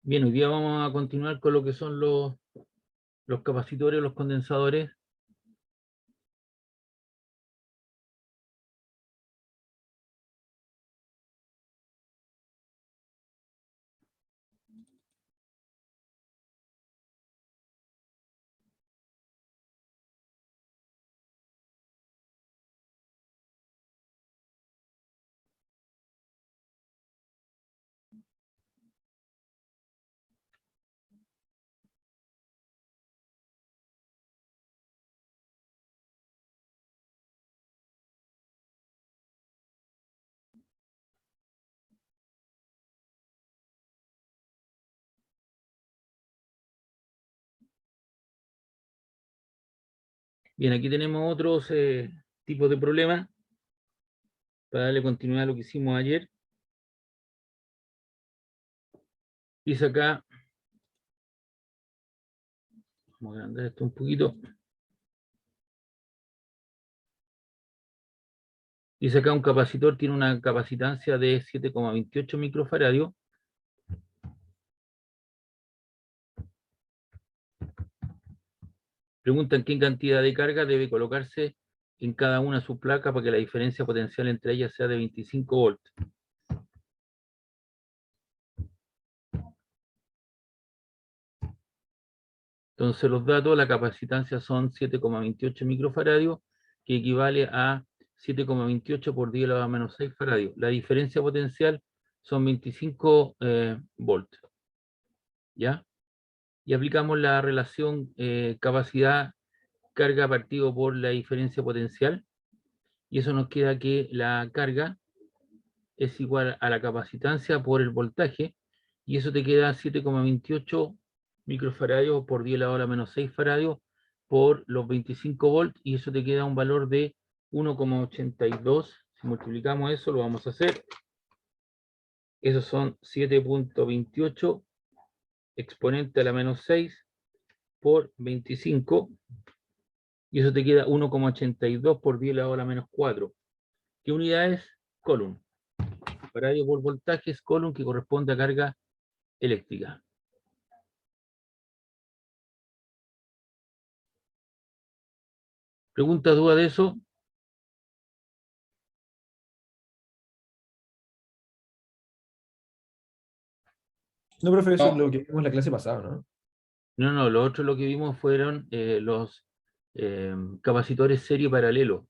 Bien, hoy día vamos a continuar con lo que son los capacitores, los condensadores. Bien, aquí tenemos otros tipos de problemas para darle continuidad a lo que hicimos ayer. Dice acá, vamos a agrandar esto un poquito. Dice acá un capacitor tiene una capacitancia de 7,28 microfaradios. Preguntan qué cantidad de carga debe colocarse en cada una de sus placas para que la diferencia potencial entre ellas sea de 25 volts. Entonces los datos, la capacitancia son 7,28 microfaradios, que equivale a 7,28 por 10 a la menos 6 faradios. La diferencia potencial son 25 volts. ¿Ya? Y aplicamos la relación capacidad carga partido por la diferencia potencial, y eso nos queda que la carga es igual a la capacitancia por el voltaje, y eso te queda 7,28 microfaradios por 10 a la menos 6 faradios por los 25 volts, y eso te queda un valor de 1,82. Si multiplicamos eso, lo vamos a hacer. Esos son 7,28 exponente a la menos 6 por 25, y eso te queda 1,82 por 10 a la menos 4. ¿Qué unidad es? Coulomb. Faradio por voltaje es Coulomb, que corresponde a carga eléctrica. ¿Pregunta, duda de eso? No, profe, eso es No, lo que vimos en la clase pasada, ¿no? no, lo otro lo que vimos fueron los capacitores serie paralelo,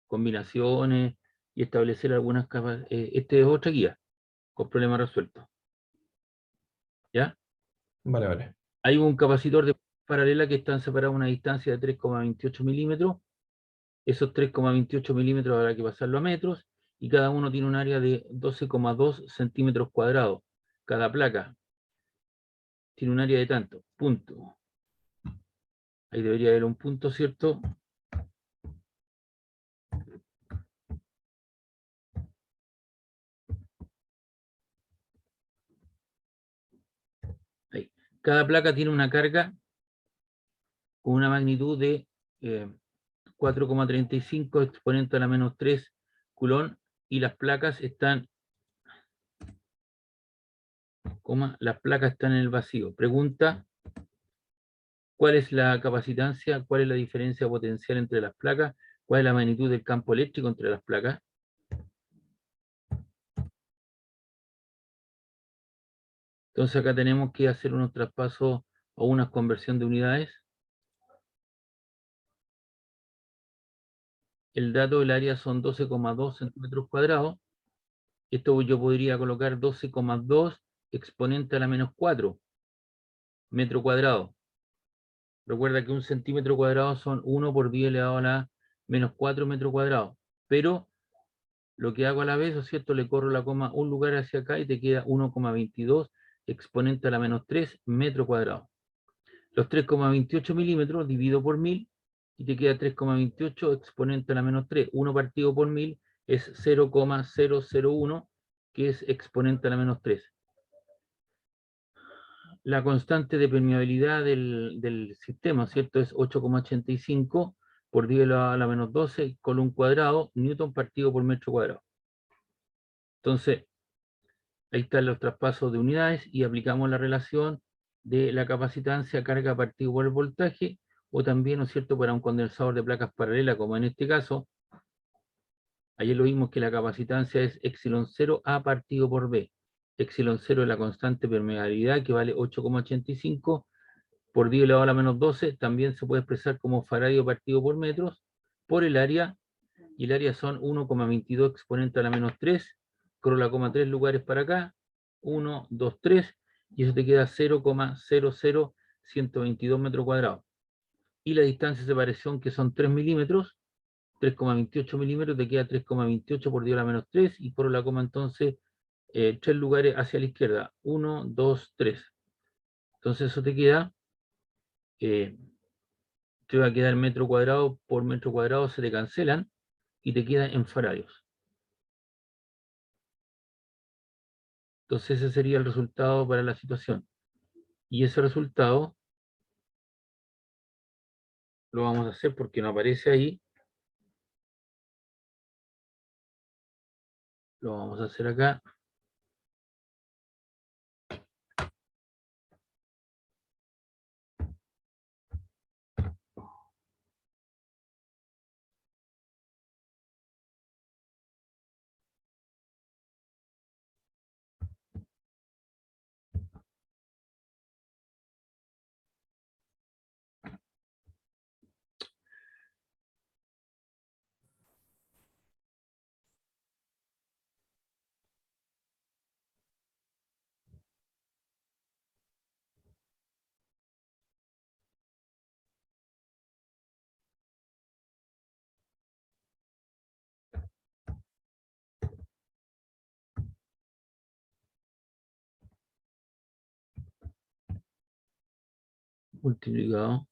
combinaciones y establecer algunas capas. Este es otra guía con problemas resueltos. ¿Ya? Vale, vale. Hay un capacitor de paralela que están separados a una distancia de 3,28 milímetros. Esos 3,28 milímetros habrá que pasarlo a metros, y cada uno tiene un área de 12,2 centímetros cuadrados. Cada placa tiene un área de tanto, punto. Ahí debería haber un punto, ¿cierto? Ahí. Cada placa tiene una carga con una magnitud de 4,35 exponente a la menos 3 culón, y las placas están, las placas están en el vacío. Pregunta, ¿cuál es la capacitancia? ¿Cuál es la diferencia potencial entre las placas? ¿Cuál es la magnitud del campo eléctrico entre las placas? Entonces acá tenemos que hacer unos traspasos o una conversión de unidades. El dato del área son 12,2 centímetros cuadrados. Esto yo podría colocar 12,2 exponente a la menos 4 metro cuadrado. Recuerda que un centímetro cuadrado son 1 por 10 elevado a la menos 4 metros cuadrados. Pero lo que hago a la vez, ¿no es cierto? Le corro la coma un lugar hacia acá y te queda 1,22 exponente a la menos 3 metro cuadrado. Los 3,28 milímetros divido por 1000 y te queda 3,28 exponente a la menos 3. 1 partido por 1000 es 0,001, que es exponente a la menos 3. La constante de permeabilidad del sistema, ¿cierto? Es 8,85 por 10 a la menos 12, Coulomb cuadrado, Newton partido por metro cuadrado. Entonces, Ahí están los traspasos de unidades y aplicamos la relación de la capacitancia carga partido por el voltaje, o también, ¿no es cierto?, para un condensador de placas paralelas, como en este caso. Ayer lo vimos que la capacitancia es epsilon 0 A partido por B. Epsilon 0 es la constante permeabilidad, que vale 8,85 por 10 elevado a la menos 12. También se puede expresar como faradio partido por metros, por el área, y el área son 1,22 exponente a la menos 3, con 3 lugares para acá, 1, 2, 3, y eso te queda 0,00122 metros cuadrados. Y la distancia de separación, que son 3 milímetros, 3,28 milímetros, te queda 3,28 por 10 a la menos 3, y por la coma entonces 3 lugares hacia la izquierda, 1, 2, 3. Entonces eso te va a quedar metro cuadrado por metro cuadrado, se te cancelan y te queda en faradios. Entonces ese sería el resultado para la situación. Y ese resultado lo vamos a hacer porque no aparece ahí. Lo vamos a hacer acá. Multiplicado.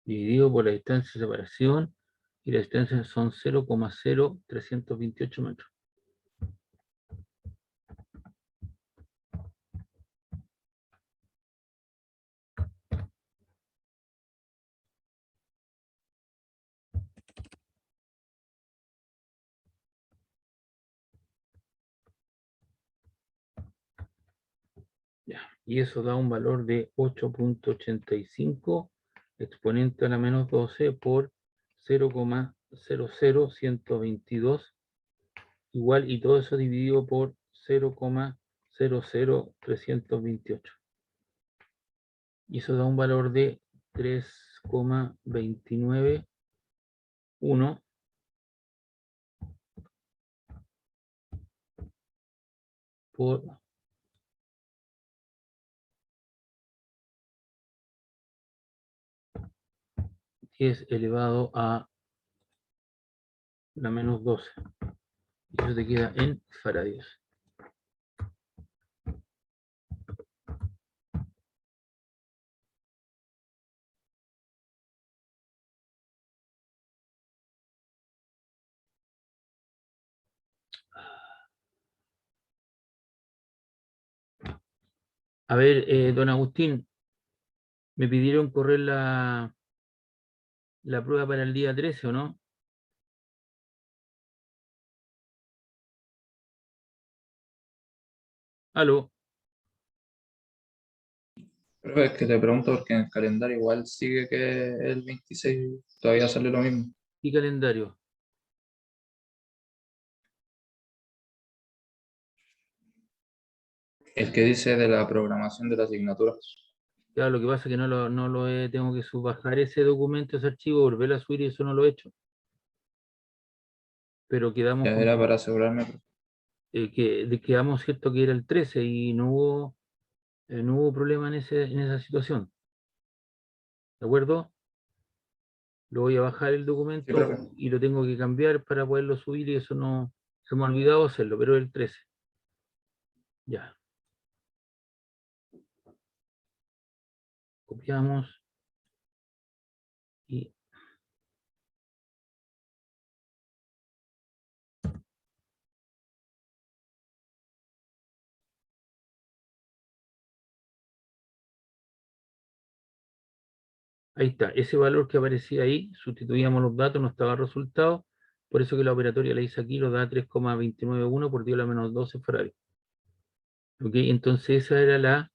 Dividido por la distancia de separación, y la distancia son 0,0328 metros. Ya. Y eso da un valor de 8,85 exponente a la menos 12 por 0,00122 igual, y todo eso dividido por 0,00328. Y eso da un valor de 3,291 por 10 elevado a la menos 12. Y eso te queda en faradios. A ver, don Agustín, me pidieron correr la prueba para el día 13, ¿o no? Aló. Pero es que te pregunto porque en el calendario igual sigue que el 26 todavía sale lo mismo. Y calendario. El que dice de la programación de la asignatura. Claro, lo que pasa es que tengo que subbajar ese documento, ese archivo, volver a subir, y eso no lo he hecho. Pero quedamos Ya con era para asegurarme. quedamos, cierto, que era el 13 y no hubo problema en esa situación. ¿De acuerdo? Lo voy a bajar el documento profe. y lo tengo que cambiar para poderlo subir y eso no se me ha olvidado hacerlo, pero el 13. Ya. Copiamos y ahí está. Ese valor que aparecía ahí, sustituíamos los datos, no estaba resultado. Por eso que la operatoria la hice aquí, lo da 3,291 por 10 a la menos 12 faradios. ¿Ok? Entonces esa era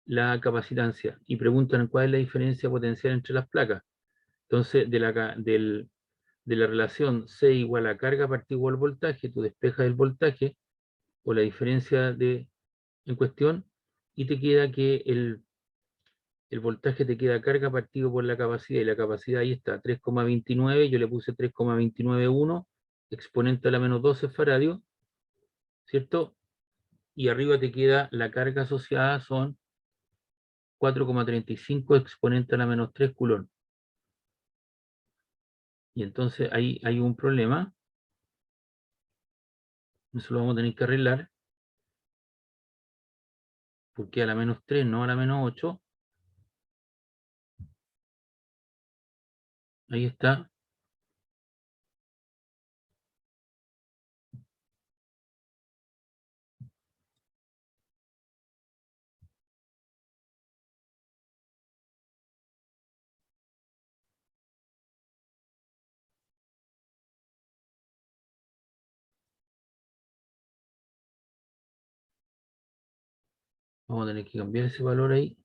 la capacitancia. Y preguntan cuál es la diferencia potencial entre las placas. Entonces, de la relación C igual a carga partido igual voltaje, tú despejas el voltaje o la diferencia en cuestión y te queda que el voltaje te queda carga partido por la capacidad y la capacidad ahí está 3,29, yo le puse 3,291 exponente a la menos 12 faradios, ¿cierto? Y arriba te queda la carga asociada son 4,35 exponente a la menos 3 coulomb. Y entonces ahí hay un problema, eso lo vamos a tener que arreglar, porque a la menos 3, no a la menos 8, ahí está. Vamos a tener que cambiar ese valor ahí.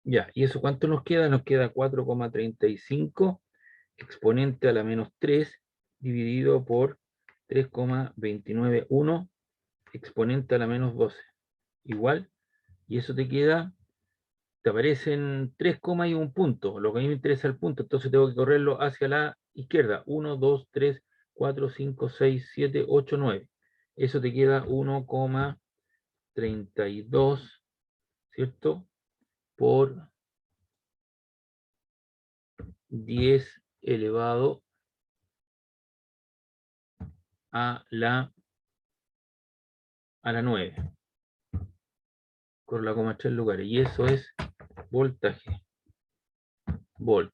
Ya, ¿y eso cuánto nos queda? Nos queda 4,35 exponente a la menos 3 dividido por 3,291 exponente a la menos 12. Igual, y eso te queda, te aparecen 3 comas y un punto. Lo que a mí me interesa es el punto, entonces tengo que correrlo hacia la izquierda. 1, 2, 3, 4, 5, 6, 7, 8, 9. Eso te queda 1,32, ¿cierto? Por 10 elevado a la 9, con la coma 3 lugares. Y eso es voltaje. Volt.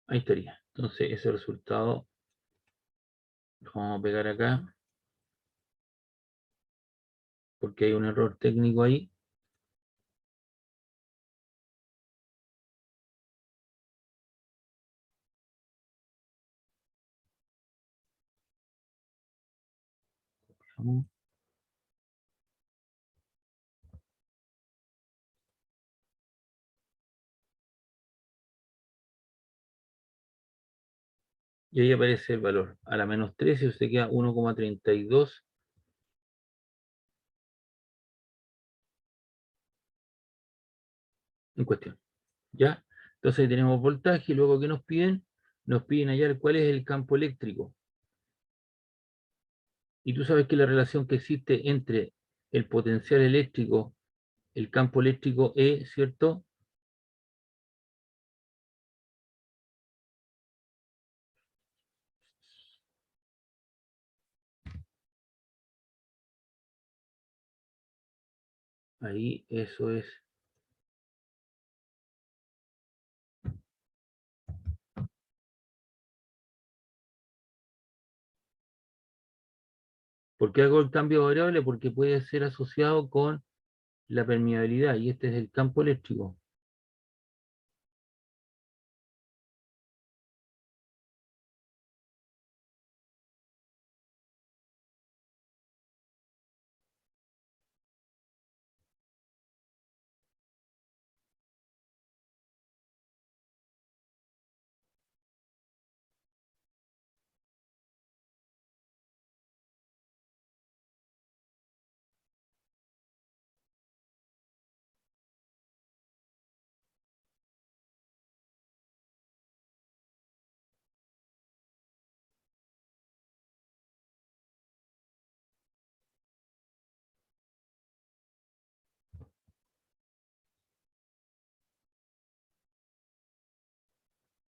Ahí estaría. Entonces ese resultado lo vamos a pegar acá, porque hay un error técnico ahí. Y ahí aparece el valor. A la menos 13 usted queda 1,32 en cuestión. ¿Ya? Entonces ahí tenemos voltaje y luego ¿qué nos piden? Nos piden hallar cuál es el campo eléctrico. Y tú sabes que la relación que existe entre el potencial eléctrico, el campo eléctrico E, ¿cierto? Ahí, eso es. ¿Por qué hago el cambio variable? Porque puede ser asociado con la permeabilidad, y este es el campo eléctrico.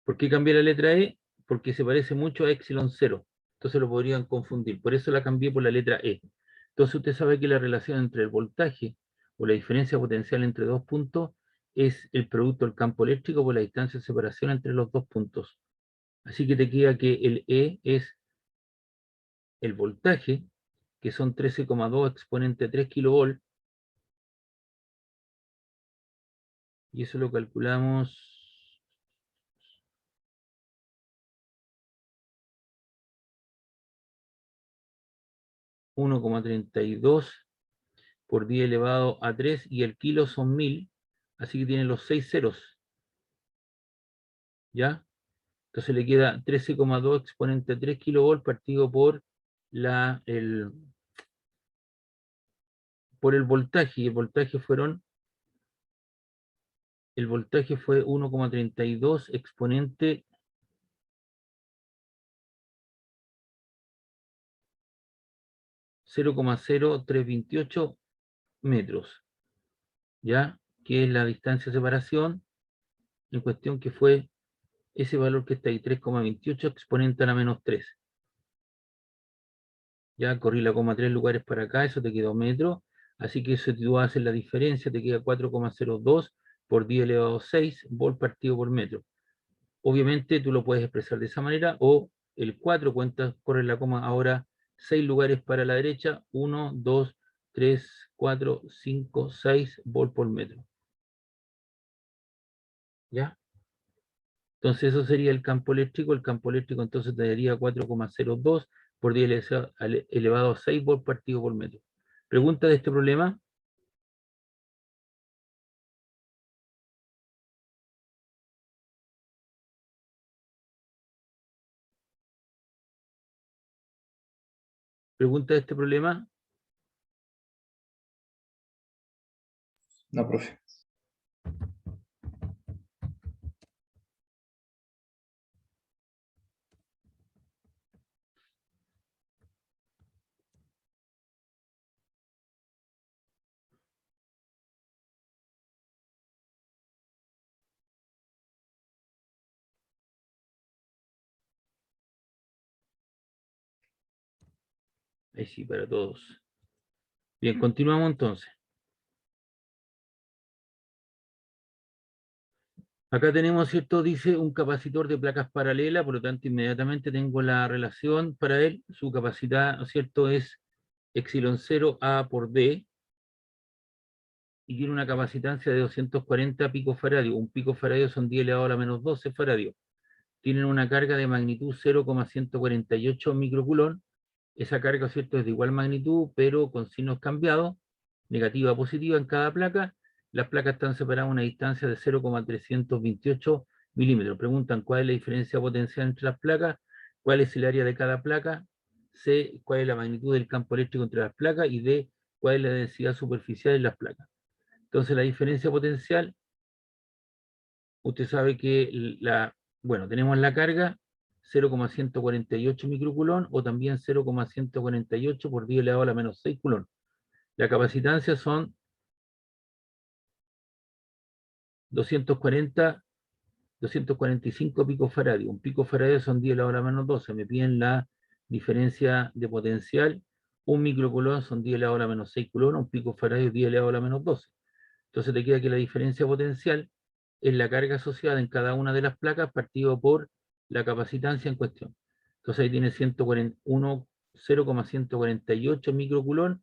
¿Por qué cambié la letra E? Porque se parece mucho a epsilon 0. Entonces lo podrían confundir. Por eso la cambié por la letra E. Entonces usted sabe que la relación entre el voltaje o la diferencia potencial entre dos puntos es el producto del campo eléctrico por la distancia de separación entre los dos puntos. Así que te queda que el E es el voltaje, que son 13,2 exponente 3 kilovolt, y eso lo calculamos 1,32 por 10 elevado a 3, y el kilo son 1000, así que tiene los 6 ceros, ¿ya? Entonces le queda 13,2 exponente 3 kilovolt partido por por el voltaje, y el voltaje fue 1,32 exponente 0,0328 metros, ¿ya? Que es la distancia de separación en cuestión, que fue ese valor que está ahí, 3,28 exponente a la menos 3. Ya corrí la coma 3 lugares para acá, eso te quedó metro, así que eso tú haces la diferencia, te queda 4,02 por 10 elevado a 6 volt partido por metro. Obviamente tú lo puedes expresar de esa manera, o el 4 cuentas, corre la coma ahora 6 lugares para la derecha, 1, 2, 3, 4, 5, 6 volt por metro. ¿Ya? Entonces eso sería el campo eléctrico. El campo eléctrico entonces te daría 4,02 por 10 elevado a 6 volt partido por metro. ¿Pregunta de este problema? ¿Pregunta de este problema? No, profe. Ahí sí, para todos. Bien, continuamos entonces. Acá tenemos, ¿cierto? Dice un capacitor de placas paralelas, por lo tanto inmediatamente tengo la relación para él. Su capacidad, ¿no es cierto?, es epsilon 0 A por D, y tiene una capacitancia de 240 picofaradios. Un picofaradio son 10 elevado a la menos 12 faradios. Tienen una carga de magnitud 0,148 microcoulomb. Esa carga, ¿cierto?, es de igual magnitud, pero con signos cambiados, negativa, positiva en cada placa. Las placas están separadas a una distancia de 0,328 milímetros. Preguntan cuál es la diferencia potencial entre las placas, cuál es el área de cada placa, C, cuál es la magnitud del campo eléctrico entre las placas, y D, cuál es la densidad superficial de las placas. Entonces la diferencia potencial, usted sabe que bueno, tenemos la carga 0,148 microcoulomb, o también 0,148 por 10 elevado a la menos 6 coulomb. La capacitancia son 240, 245 picofaradios. Un picofaradio son 10 elevado a la menos 12. Me piden la diferencia de potencial un microcoulomb son 10 elevado a la menos 6 coulombs, un picofaradio 10 elevado a la menos 12. Entonces te queda que la diferencia potencial es la carga asociada en cada una de las placas partido por la capacitancia en cuestión. Entonces ahí tienes 0,148 microcoulomb,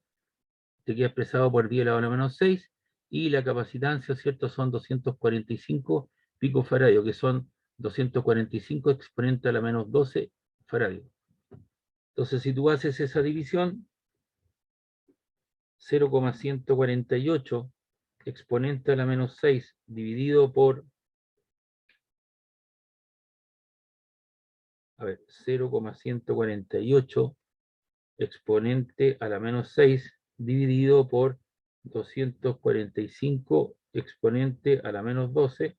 te queda expresado por 10 elevado a la menos 6, y la capacitancia, ¿cierto? Son 245 picofaradios, que son 245 exponente a la menos 12 faradios. Entonces, si tú haces esa división, 0,148 exponente a la menos 6 dividido por, a ver, 0,148 exponente a la menos 6 dividido por 245 exponente a la menos 12,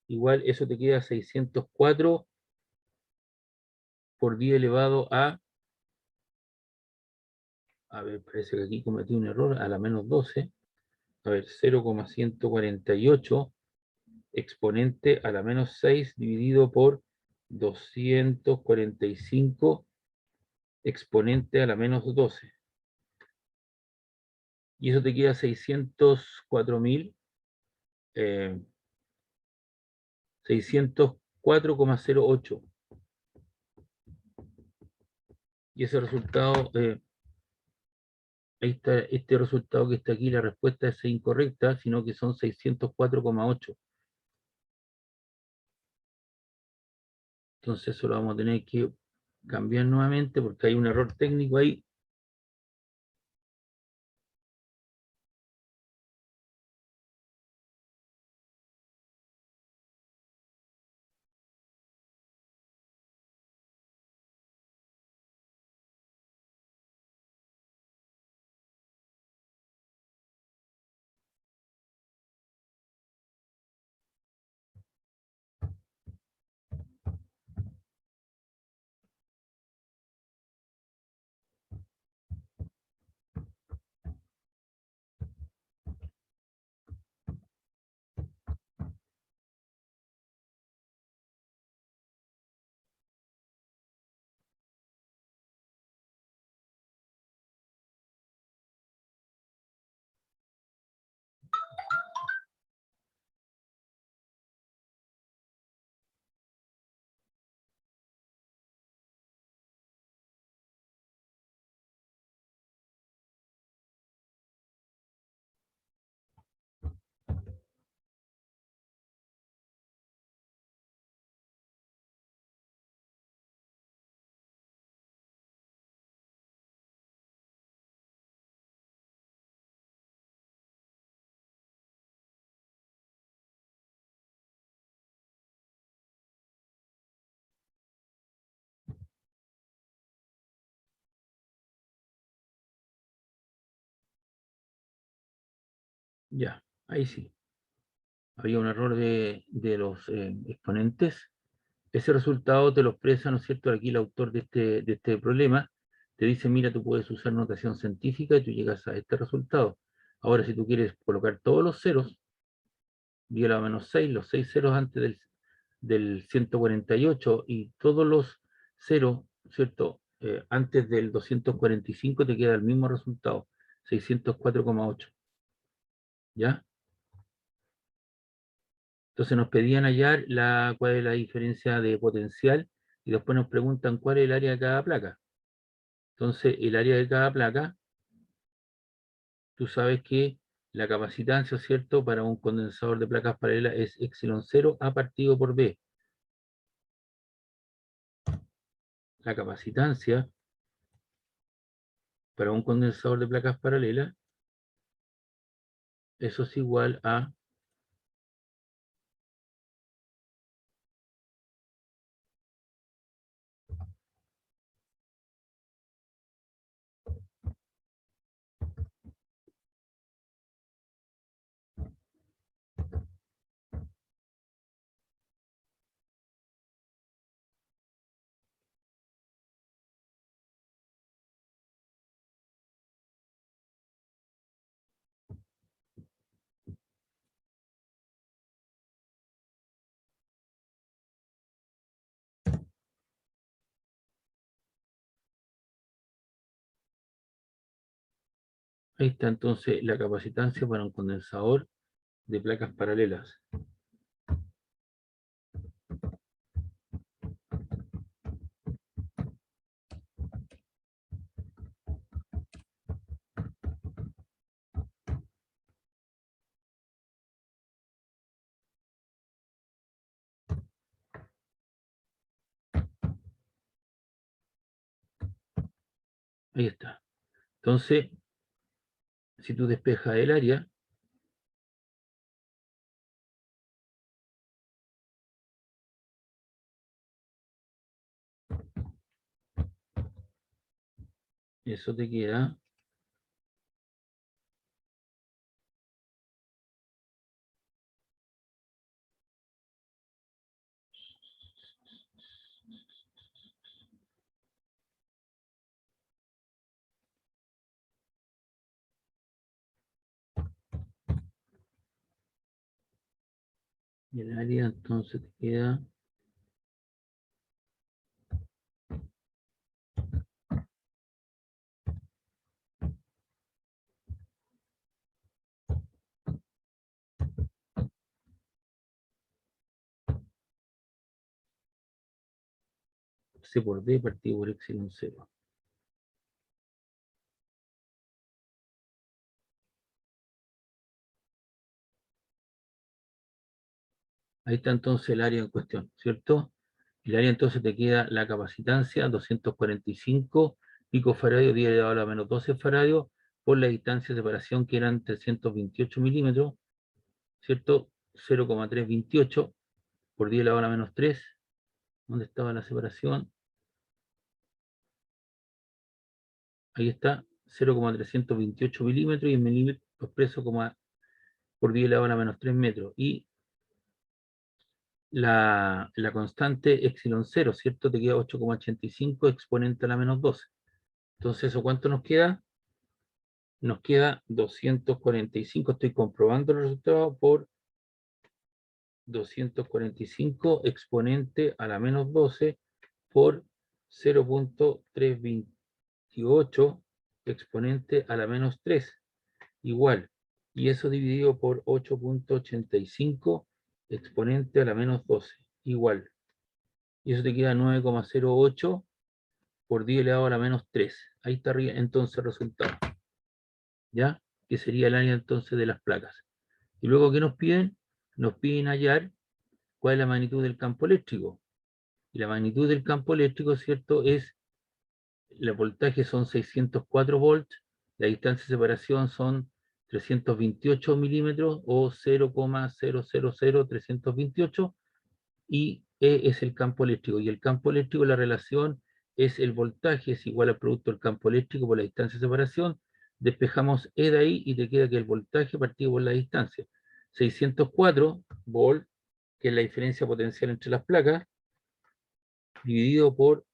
igual eso te queda 604 por 10 elevado a ver, parece que aquí cometí un error, a la menos 12, a ver, 0,148 exponente a la menos 6 dividido por 245 exponente a la menos 12. Y eso te queda 604.000, 604,08. Y ese resultado, ahí está, este resultado que está aquí, la respuesta es incorrecta, sino que son 604,8. Entonces eso lo vamos a tener que cambiar nuevamente porque hay un error técnico ahí. Ya, ahí sí. Había un error de los exponentes. Ese resultado te lo expresa, ¿no es cierto? Aquí el autor de este problema te dice, mira, tú puedes usar notación científica y tú llegas a este resultado. Ahora, si tú quieres colocar todos los ceros, 10 a la menos 6, los 6 ceros antes del 148 y todos los ceros, ¿cierto? Antes del 245 te queda el mismo resultado, 604,8. ¿Ya? Entonces nos pedían hallar cuál es la diferencia de potencial y después nos preguntan cuál es el área de cada placa. Entonces, el área de cada placa, tú sabes que la capacitancia, ¿cierto? Para un condensador de placas paralelas es epsilon 0 A partido por B. La capacitancia para un condensador de placas paralelas, eso es igual a, Ahí está entonces la capacitancia para un condensador de placas paralelas. Ahí está. Entonces, si tú despejas el área, eso te queda el área, entonces te queda C por D partido por epsilon 0. Ahí está entonces el área en cuestión, ¿cierto? El área entonces te queda la capacitancia, 245 picofaradios, 10 elevado a la menos 12 faradios, por la distancia de separación que eran 328 milímetros, ¿cierto? 0,328 por 10 elevado a la menos 3. ¿Dónde estaba la separación? Ahí está, 0,328 milímetros y en milímetros expreso por 10 elevado a la menos 3 metros. Y la constante epsilon 0, ¿cierto? Te queda 8,85 exponente a la menos 12. Entonces, ¿eso cuánto nos queda? Nos queda 245. Estoy comprobando el resultado por 245 exponente a la menos 12 por 0,328 exponente a la menos 3. Igual. Y eso dividido por 8,85 exponente a la menos 12. Igual. Y eso te queda 9,08 por 10 elevado a la menos 3. Ahí está arriba entonces el resultado. ¿Ya? Que sería el área entonces de las placas. Y luego, ¿qué nos piden? Nos piden hallar cuál es la magnitud del campo eléctrico. Y la magnitud del campo eléctrico, ¿cierto? Es, el voltaje son 604 volts, la distancia de separación son 328 milímetros o 0,000328 y E es el campo eléctrico. Y el campo eléctrico, la relación es el voltaje, es igual al producto del campo eléctrico por la distancia de separación. Despejamos E de ahí y te queda que el voltaje partido por la distancia. 604 volt, que es la diferencia potencial entre las placas, dividido por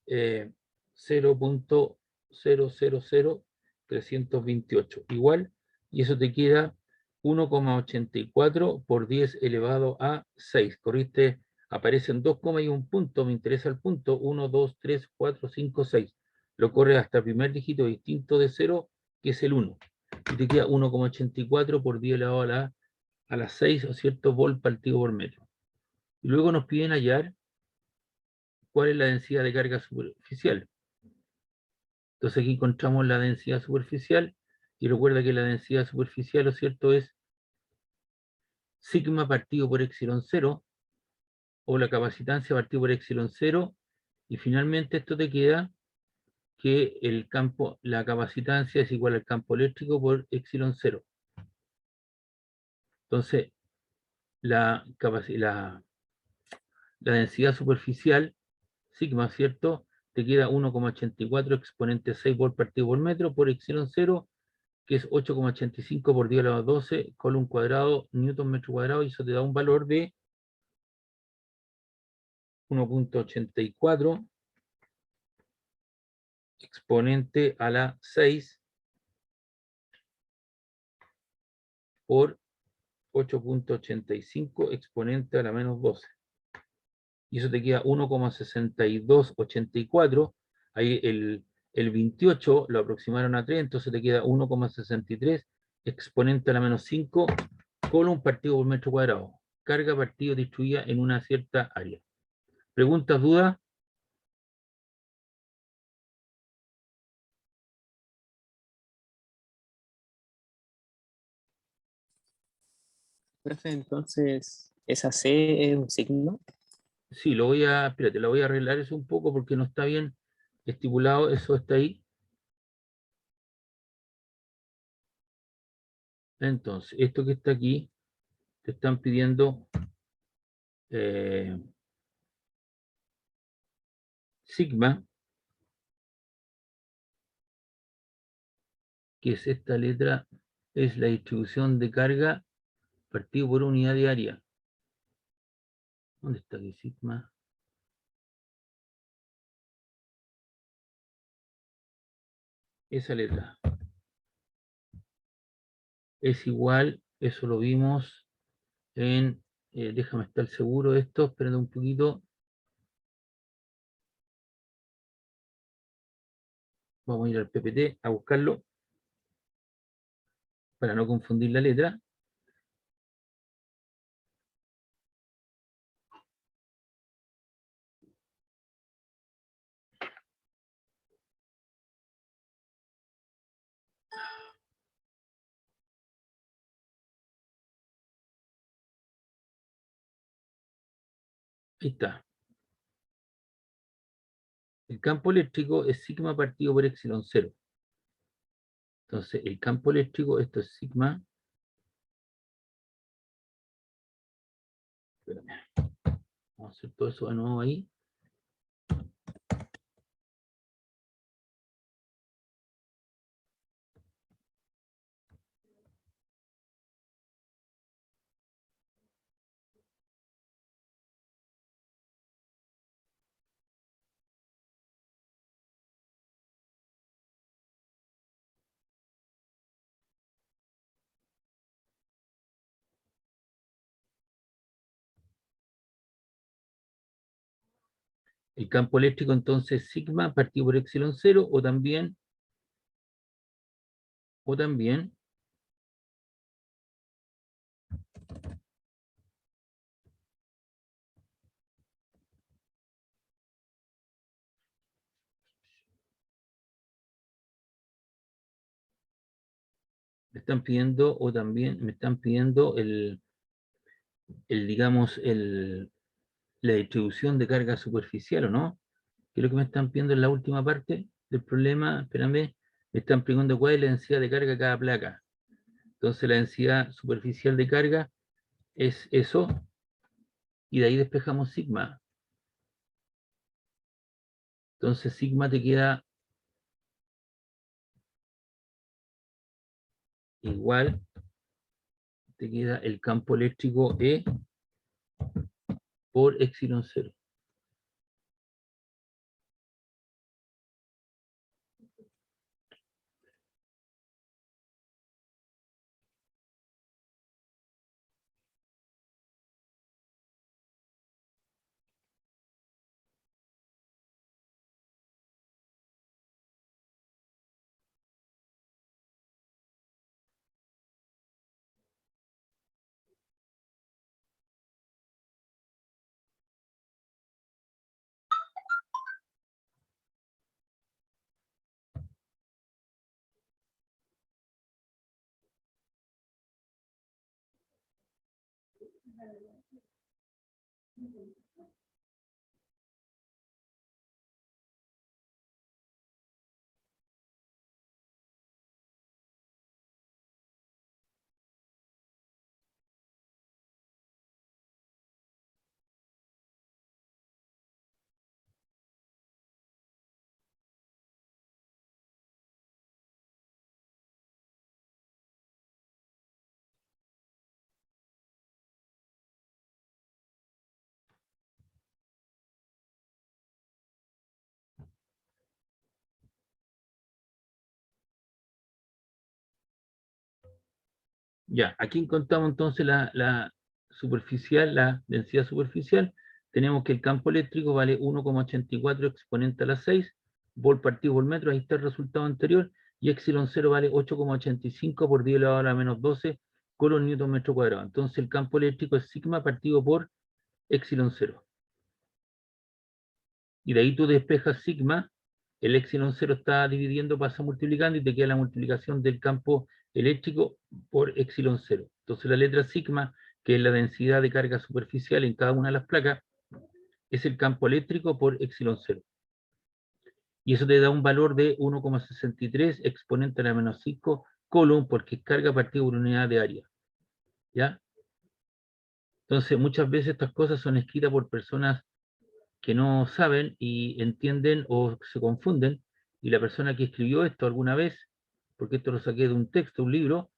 0,000328. Igual, y eso te queda 1,84 por 10 elevado a 6. Corriste, aparecen 2 comas y un punto, me interesa el punto, 1, 2, 3, 4, 5, 6. Lo corre hasta el primer dígito distinto de 0, que es el 1. Y te queda 1,84 por 10 elevado a la 6, o cierto, volt partido por metro. Y luego nos piden hallar cuál es la densidad de carga superficial. Entonces aquí encontramos la densidad superficial y recuerda que la densidad superficial, ¿no es cierto?, es sigma partido por epsilon 0 o la capacitancia partido por epsilon 0 y finalmente esto te queda que el campo, la capacitancia es igual al campo eléctrico por epsilon 0. Entonces la densidad superficial, sigma, ¿cierto?, te queda 1,84 exponente 6 volt partido por metro por epsilon 0, que es 8,85 por 10 a la 12, column cuadrado, newton metro cuadrado, y eso te da un valor de 1,84 exponente a la 6 por 8,85 exponente a la menos 12. Y eso te queda 1,6284. Ahí El 28 lo aproximaron a 3, entonces te queda 1,63 exponente a la menos 5 colon partido por metro cuadrado. Carga partido distribuida en una cierta área. ¿Preguntas, dudas? Profe, entonces, ¿esa C es un signo? Sí, espérate, lo voy a arreglar eso un poco porque no está bien estipulado, eso está ahí. Entonces, esto que está aquí, te están pidiendo sigma, que es esta letra, es la distribución de carga partido por unidad de área. ¿Dónde está aquí sigma? Esa letra. Es igual, eso lo vimos en, déjame estar seguro de esto, espérate un poquito. Vamos a ir al PPT a buscarlo para no confundir la letra. Ahí está. El campo eléctrico es sigma partido por epsilon 0. Entonces, el campo eléctrico, esto es sigma. Espérame. Vamos a hacer todo eso de nuevo ahí. El campo eléctrico entonces sigma partido por epsilon 0 o también me están pidiendo o también me están pidiendo digamos la distribución de carga superficial, ¿o no? ¿Qué es lo que me están pidiendo en la última parte del problema? Espérame, me están preguntando cuál es la densidad de carga de cada placa. Entonces la densidad superficial de carga es eso, y de ahí despejamos sigma. Entonces sigma te queda igual, te queda el campo eléctrico E por epsilon 0. Ya, aquí encontramos entonces la superficial, la densidad superficial. Tenemos que el campo eléctrico vale 1,84 exponente a la 6 vol partido por metro, ahí está el resultado anterior, y epsilon 0 vale 8,85 por 10 elevado a la menos 12 colon newton metro cuadrado. Entonces el campo eléctrico es sigma partido por epsilon 0. Y de ahí tú despejas sigma, el epsilon 0 está dividiendo, pasa multiplicando y te queda la multiplicación del campo eléctrico por epsilon 0. Entonces la letra sigma, que es la densidad de carga superficial en cada una de las placas, es el campo eléctrico por epsilon 0. Y eso te da un valor de 1,63 exponente a la menos 5 colon, porque es carga partido por unidad de área. ¿Ya? Entonces, muchas veces estas cosas son escritas por personas que no saben y entienden o se confunden, y la persona que escribió esto alguna vez, porque esto lo saqué de un texto, un libro,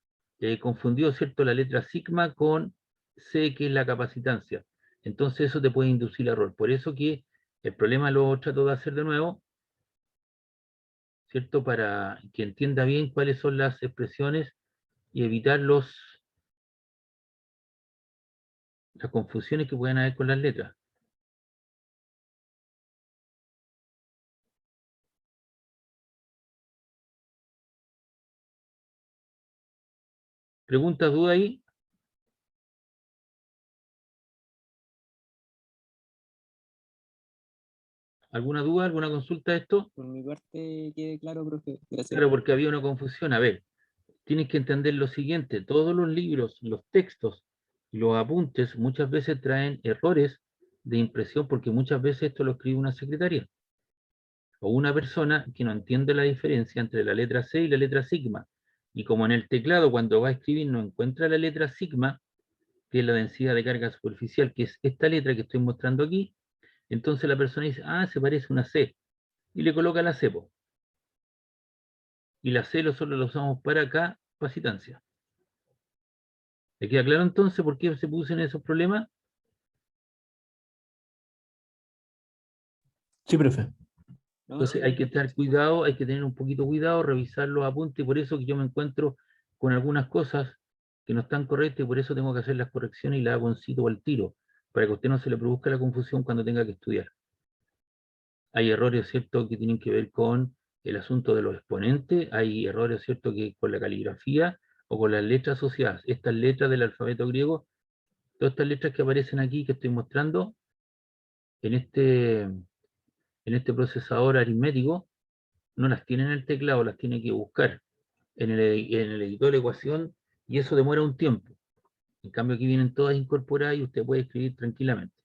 confundió, ¿cierto?, la letra sigma con C, que es la capacitancia. Entonces eso te puede inducir a error. Por eso que el problema lo trato de hacer de nuevo, ¿cierto?, para que entienda bien cuáles son las expresiones y evitar las confusiones que pueden haber con las letras. ¿Preguntas, dudas ahí? ¿Alguna duda, alguna consulta de esto? Por mi parte, quede claro, profe. Gracias. Claro, porque había una confusión. A ver, tienes que entender lo siguiente, todos los libros, los textos y los apuntes muchas veces traen errores de impresión porque muchas veces esto lo escribe una secretaria o una persona que no entiende la diferencia entre la letra C y la letra sigma. Y como en el teclado cuando va a escribir no encuentra la letra sigma, que es la densidad de carga superficial, que es esta letra que estoy mostrando aquí, entonces la persona dice, ah, se parece a una C, y le coloca la C, po. Y la C solo la usamos para capacitancia. ¿Le queda claro entonces por qué se puso en esos problemas? Sí, profe. No, Entonces sí, hay que estar cuidado, hay que tener un poquito cuidado, revisar los apuntes, y por eso que yo me encuentro con algunas cosas que no están correctas, y por eso tengo que hacer las correcciones y las hago en sitio o al tiro, para que a usted no se le produzca la confusión cuando tenga que estudiar. Hay errores, ¿cierto?, que tienen que ver con el asunto de los exponentes, hay errores, ¿cierto?, que con la caligrafía o con las letras asociadas. Estas letras del alfabeto griego, todas estas letras que aparecen aquí, que estoy mostrando, en este procesador aritmético, no las tiene en el teclado, las tiene que buscar en el editor de ecuación, y eso demora un tiempo. En cambio aquí vienen todas incorporadas y usted puede escribir tranquilamente.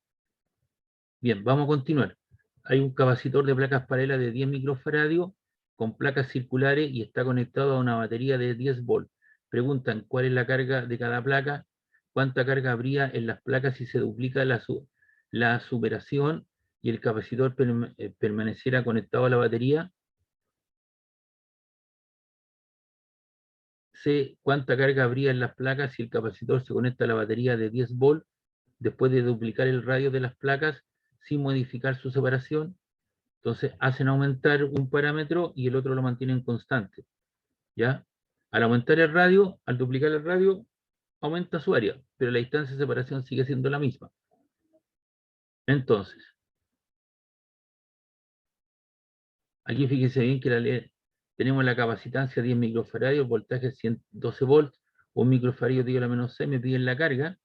Bien, vamos a continuar. Hay un capacitor de placas paralelas de 10 microfaradios con placas circulares y está conectado a una batería de 10 volts. Preguntan cuál es la carga de cada placa, cuánta carga habría en las placas si se duplica la superación y el capacitor permaneciera conectado a la batería. C, cuánta carga habría en las placas si el capacitor se conecta a la batería de 10 volts después de duplicar el radio de las placas sin modificar su separación. Entonces hacen aumentar un parámetro y el otro lo mantienen constante. ¿Ya? Al aumentar el radio, al duplicar el radio, aumenta su área, pero la distancia de separación sigue siendo la misma. Entonces, aquí fíjense bien que tenemos la capacitancia 10 microfaradios, el voltaje 112 volts, un microfaradio 10 a la menos 6, me piden la carga,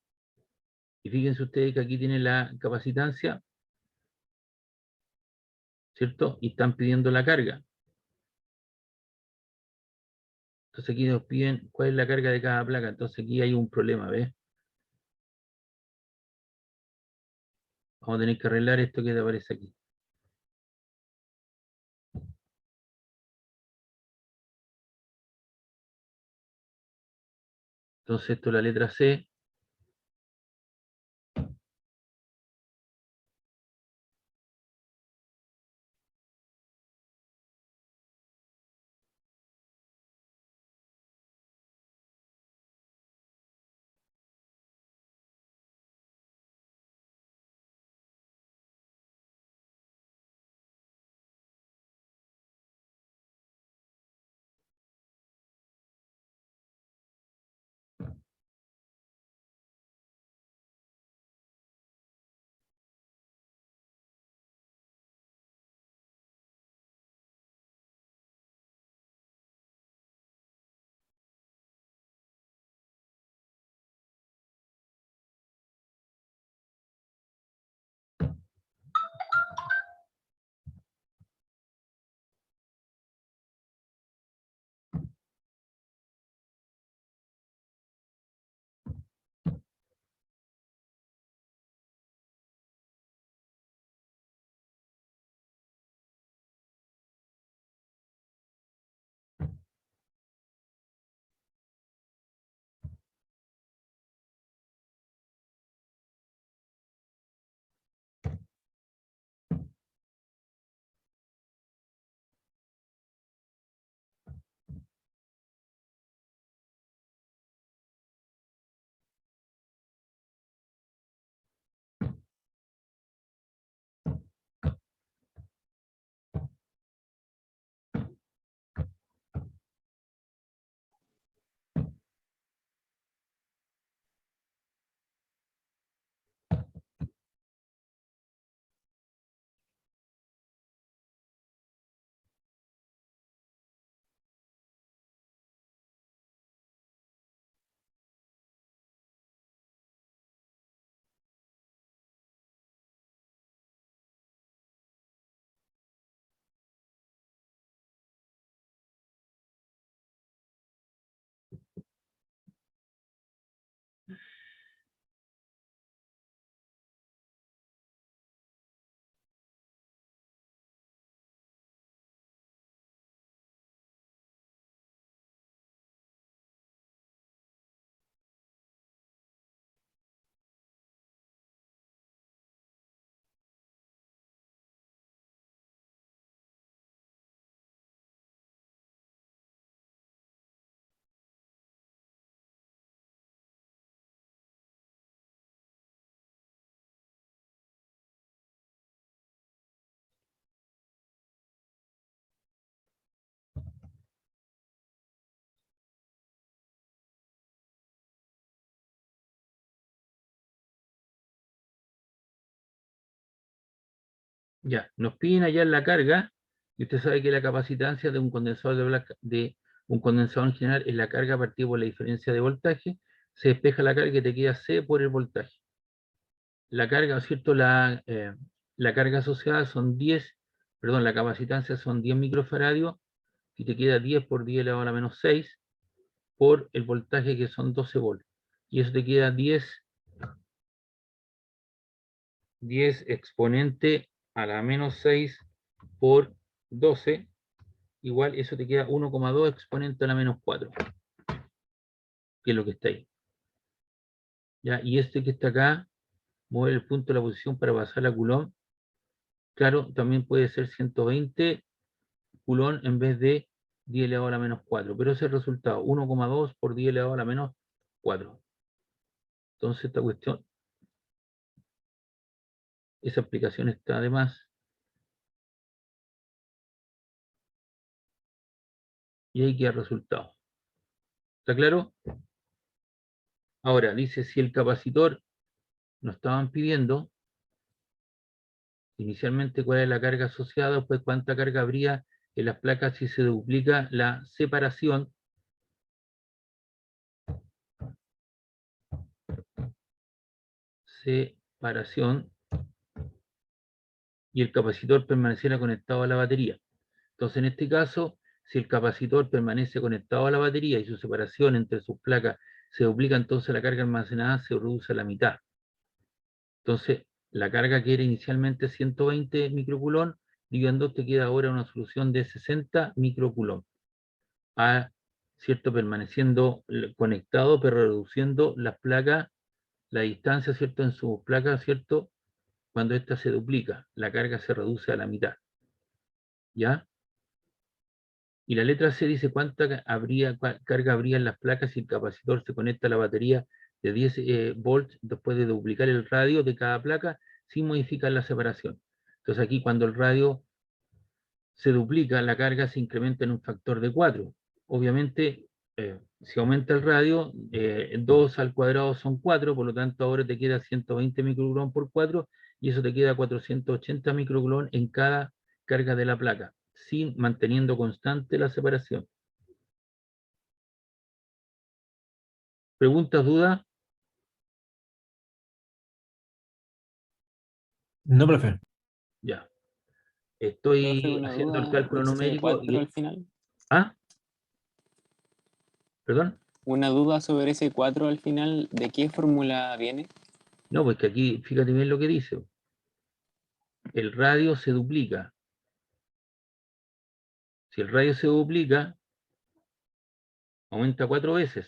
y fíjense ustedes que aquí tienen la capacitancia, ¿cierto? Y están pidiendo la carga. Entonces aquí nos piden cuál es la carga de cada placa. Entonces aquí hay un problema, ¿ves? Vamos a tener que arreglar esto que te aparece aquí. Entonces esto es la letra C. Ya, nos piden allá en la carga, y usted sabe que la capacitancia de un condensador de un condensador en general es la carga partida por la diferencia de voltaje, se despeja la carga y te queda C por el voltaje. La carga, ¿cierto? La carga asociada son 10, perdón, la capacitancia son 10 microfaradios, y te queda 10 por 10 elevado a la menos 6 por el voltaje que son 12 volts. Y eso te queda 10 exponente a la menos 6 por 12, igual eso te queda 1,2 exponente a la menos 4, que es lo que está ahí. ¿Ya? Y este que está acá, mover el punto de la posición para pasar a Coulomb, claro, también puede ser 120 Coulomb en vez de 10 elevado a la menos 4, pero ese es el resultado, 1,2 por 10 elevado a la menos 4. Entonces esta cuestión, esa aplicación está de más, y ahí queda el resultado. ¿Está claro? Ahora, dice, si el capacitor nos estaban pidiendo inicialmente cuál es la carga asociada, después cuánta carga habría en las placas si se duplica la separación. Separación y el capacitor permaneciera conectado a la batería. Entonces, en este caso, si el capacitor permanece conectado a la batería y su separación entre sus placas se duplica, entonces la carga almacenada se reduce a la mitad. Entonces, la carga que era inicialmente 120 microcoulomb, dividido en 2, te queda ahora una solución de 60 microcoulomb. ¿Cierto? Permaneciendo conectado, pero reduciendo las placas, la distancia, ¿cierto? En sus placas, ¿cierto? Cuando ésta se duplica, la carga se reduce a la mitad. ¿Ya? Y la letra C dice cuánta carga habría en las placas si el capacitor se conecta a la batería de 10 volts después de duplicar el radio de cada placa sin modificar la separación. Entonces aquí cuando el radio se duplica, la carga se incrementa en un factor de 4. Obviamente, si aumenta el radio, 2 al cuadrado son 4, por lo tanto ahora te queda 120 microcoulomb por 4, y eso te queda 480 microcoulomb en cada carga de la placa, sin manteniendo constante la separación. ¿Preguntas, dudas? No, profe. Ya. Profe, Estoy una haciendo el duda, cálculo ese numérico 4 y... al final. ¿Ah? ¿Perdón? Una duda sobre ese 4 al final, ¿de qué fórmula viene? No, pues que aquí, fíjate bien lo que dice. El radio se duplica. Si el radio se duplica, aumenta 4 veces.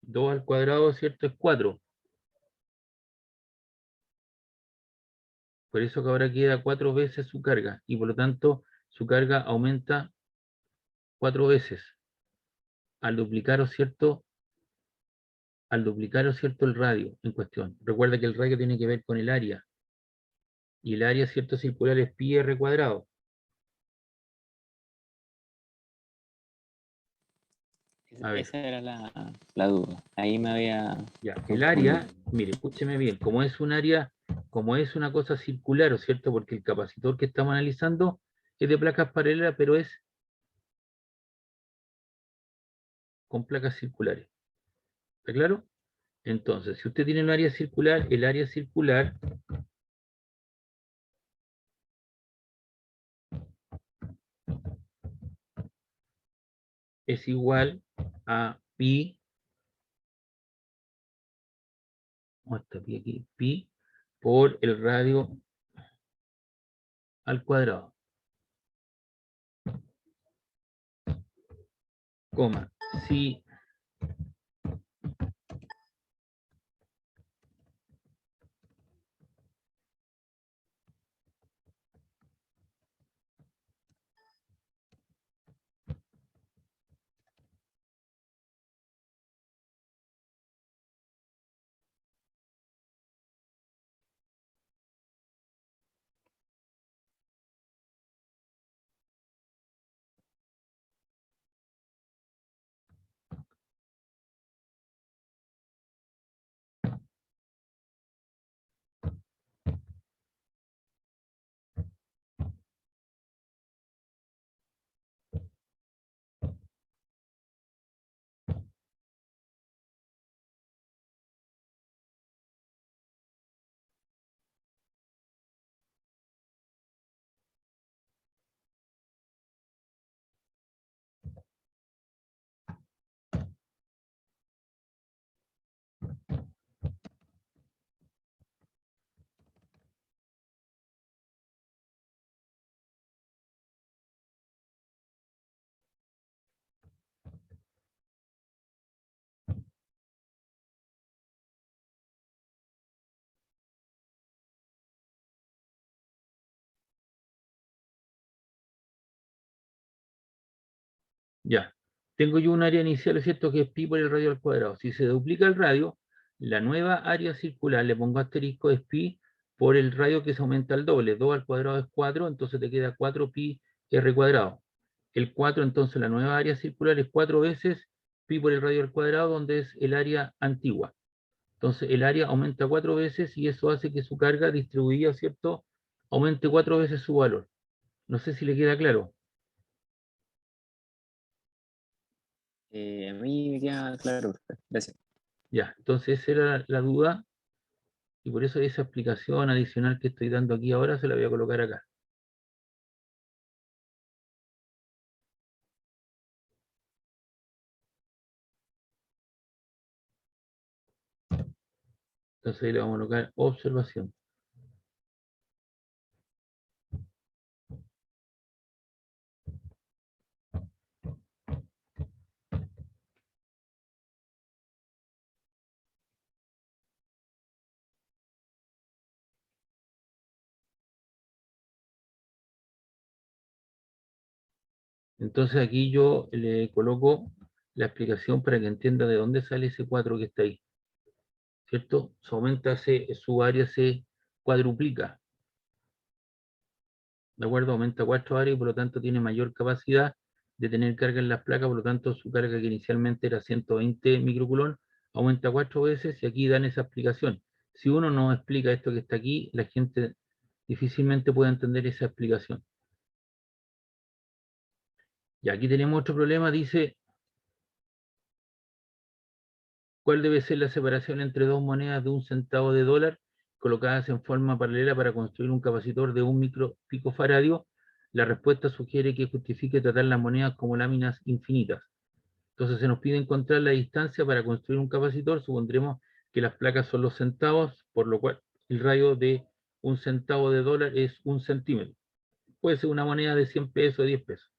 2 al cuadrado, ¿cierto? Es 4. Por eso que ahora queda 4 veces su carga. Y por lo tanto, su carga aumenta 4 veces. Al duplicar, ¿cierto? Al duplicar, ¿cierto? El radio en cuestión. Recuerda que el radio tiene que ver con el área. Y el área, ¿cierto? Circular es pi r cuadrado. A ver, Esa era la duda. Ahí me había ya. El confundido. área, mire, escúcheme bien. Como es un área, como es una cosa circular, ¿cierto? Porque el capacitor que estamos analizando es de placas paralelas, pero es con placas circulares. ¿Está claro? Entonces, si usted tiene un área circular, el área circular es igual a pi, ¿cómo está pi aquí? Pi por el radio al cuadrado, coma. Si Ya. Tengo yo un área inicial, es cierto, que es pi por el radio al cuadrado. Si se duplica el radio, la nueva área circular, le pongo asterisco, es pi por el radio que se aumenta al doble. 2 al cuadrado es 4, entonces te queda 4 pi r cuadrado. El 4, entonces la nueva área circular es 4 veces pi por el radio al cuadrado, donde es el área antigua. Entonces el área aumenta 4 veces y eso hace que su carga distribuida, ¿cierto?, aumente 4 veces su valor. No sé si le queda claro. A mí me queda claro, profe. Gracias. Ya, entonces esa era la duda y por eso esa explicación adicional que estoy dando aquí ahora se la voy a colocar acá. Entonces ahí le vamos a colocar observación. Entonces aquí yo le coloco la explicación para que entienda de dónde sale ese 4 que está ahí. ¿Cierto? Su área se cuadruplica. ¿De acuerdo? Aumenta 4 áreas y por lo tanto tiene mayor capacidad de tener carga en las placas, por lo tanto su carga que inicialmente era 120 microcoulomb aumenta 4 veces y aquí dan esa explicación. Si uno no explica esto que está aquí, la gente difícilmente puede entender esa explicación. Y aquí tenemos otro problema, dice, ¿cuál debe ser la separación entre dos monedas de 1 centavo de dólar colocadas en forma paralela para construir un capacitor de 1 micropicofaradio? La respuesta sugiere que justifique tratar las monedas como láminas infinitas. Entonces se nos pide encontrar la distancia para construir un capacitor. Supondremos que las placas son los centavos, por lo cual el radio de 1 centavo de dólar es 1 centímetro. Puede ser una moneda de 100 pesos, de 10 pesos.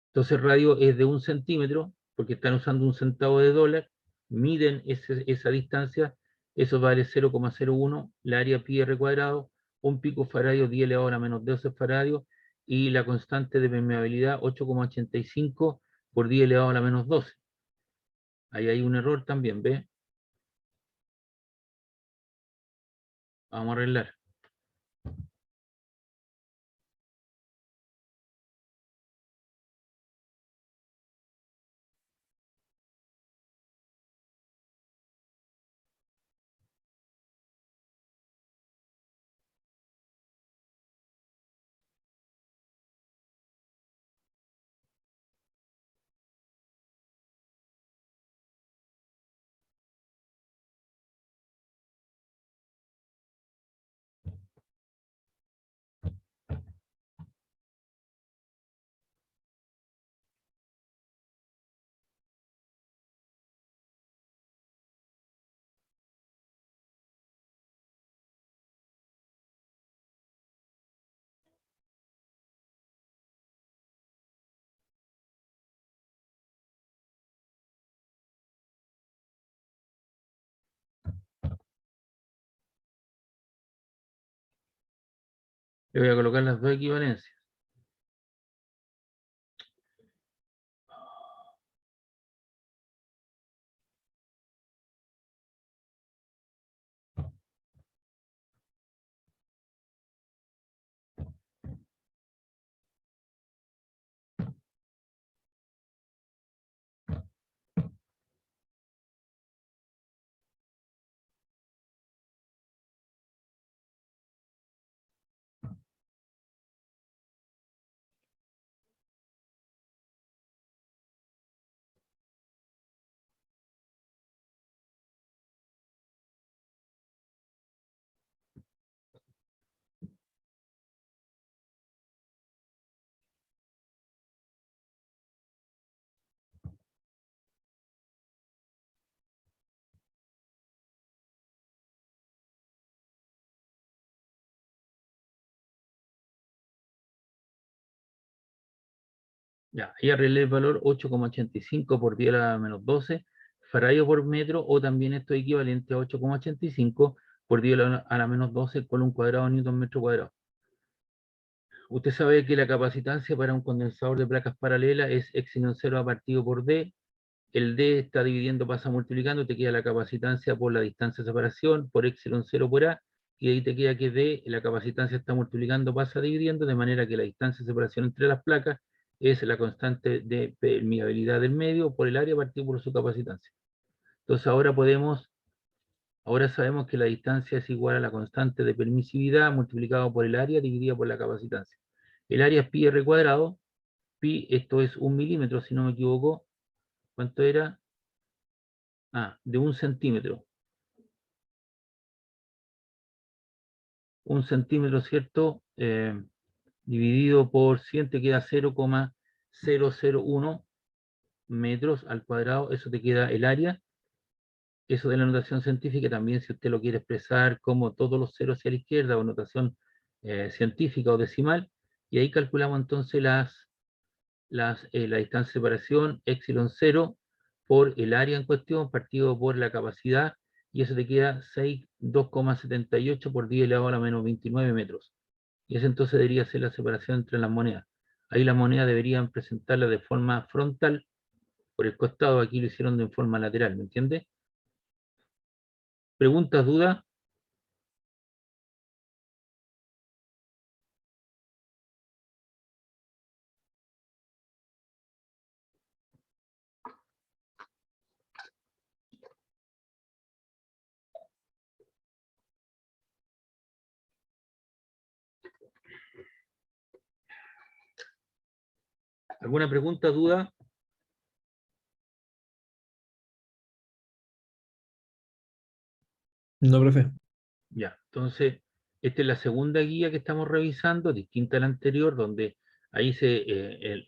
Entonces el radio es de 1 centímetro, porque están usando 1 centavo de dólar, miden esa distancia, eso vale 0,01, la área pi r cuadrado, 1 picofaradio 10 elevado a la menos 12 faradios, y la constante de permeabilidad 8,85 por 10 elevado a la menos 12. Ahí hay un error también, ¿ve? Vamos a arreglar. Le voy a colocar las dos equivalencias. Ya, ahí arreglé el valor 8,85 por 10 a la menos 12 faradios por metro, o también esto es equivalente a 8,85 por 10 a la menos 12 con un cuadrado newton metro cuadrado. Usted sabe que la capacitancia para un condensador de placas paralelas es ε0 partido por D. El D está dividiendo, pasa multiplicando, te queda la capacitancia por la distancia de separación, por ε0 por A, y ahí te queda que D, la capacitancia está multiplicando, pasa dividiendo, de manera que la distancia de separación entre las placas es la constante de permeabilidad del medio por el área partido por su capacitancia. Entonces ahora sabemos que la distancia es igual a la constante de permisividad multiplicado por el área dividida por la capacitancia. El área es pi r cuadrado, pi, esto es 1 milímetro, si no me equivoco. ¿Cuánto era? De 1 centímetro. 1 centímetro, ¿cierto? Dividido por 100 te queda 0,001 metros al cuadrado. Eso te queda el área. Eso de la notación científica también, si usted lo quiere expresar como todos los ceros hacia la izquierda o notación científica o decimal. Y ahí calculamos entonces la distancia de separación, epsilon 0 por el área en cuestión, partido por la capacidad, y eso te queda 2,78 por 10 elevado a la menos 29 metros. Y ese entonces debería ser la separación entre las monedas. Ahí las monedas deberían presentarlas de forma frontal, por el costado, aquí lo hicieron de forma lateral, ¿me entiende? ¿Preguntas, dudas? ¿Alguna pregunta, duda? No, profe. Ya, entonces, esta es la segunda guía que estamos revisando, distinta a la anterior, donde ahí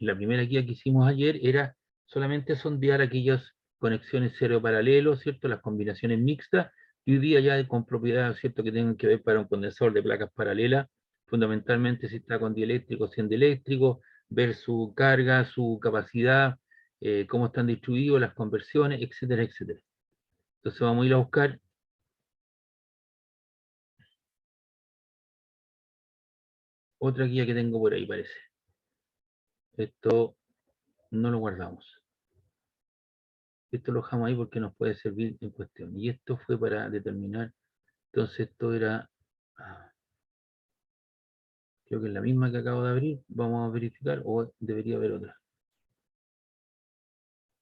la primera guía que hicimos ayer era solamente sondear aquellas conexiones paralelos, ¿cierto? Las combinaciones mixtas, y hoy día ya con propiedades, ¿cierto? Que tengan que ver para un condensador de placas paralelas, fundamentalmente si está con dieléctrico, sin dieléctrico, ver su carga, su capacidad, cómo están distribuidos, las conversiones, etcétera, etcétera. Entonces vamos a ir a buscar otra guía que tengo por ahí, parece. Esto no lo guardamos. Esto lo dejamos ahí porque nos puede servir en cuestión. Y esto fue para determinar. Entonces esto era, creo que es la misma que acabo de abrir. Vamos a verificar o debería haber otra.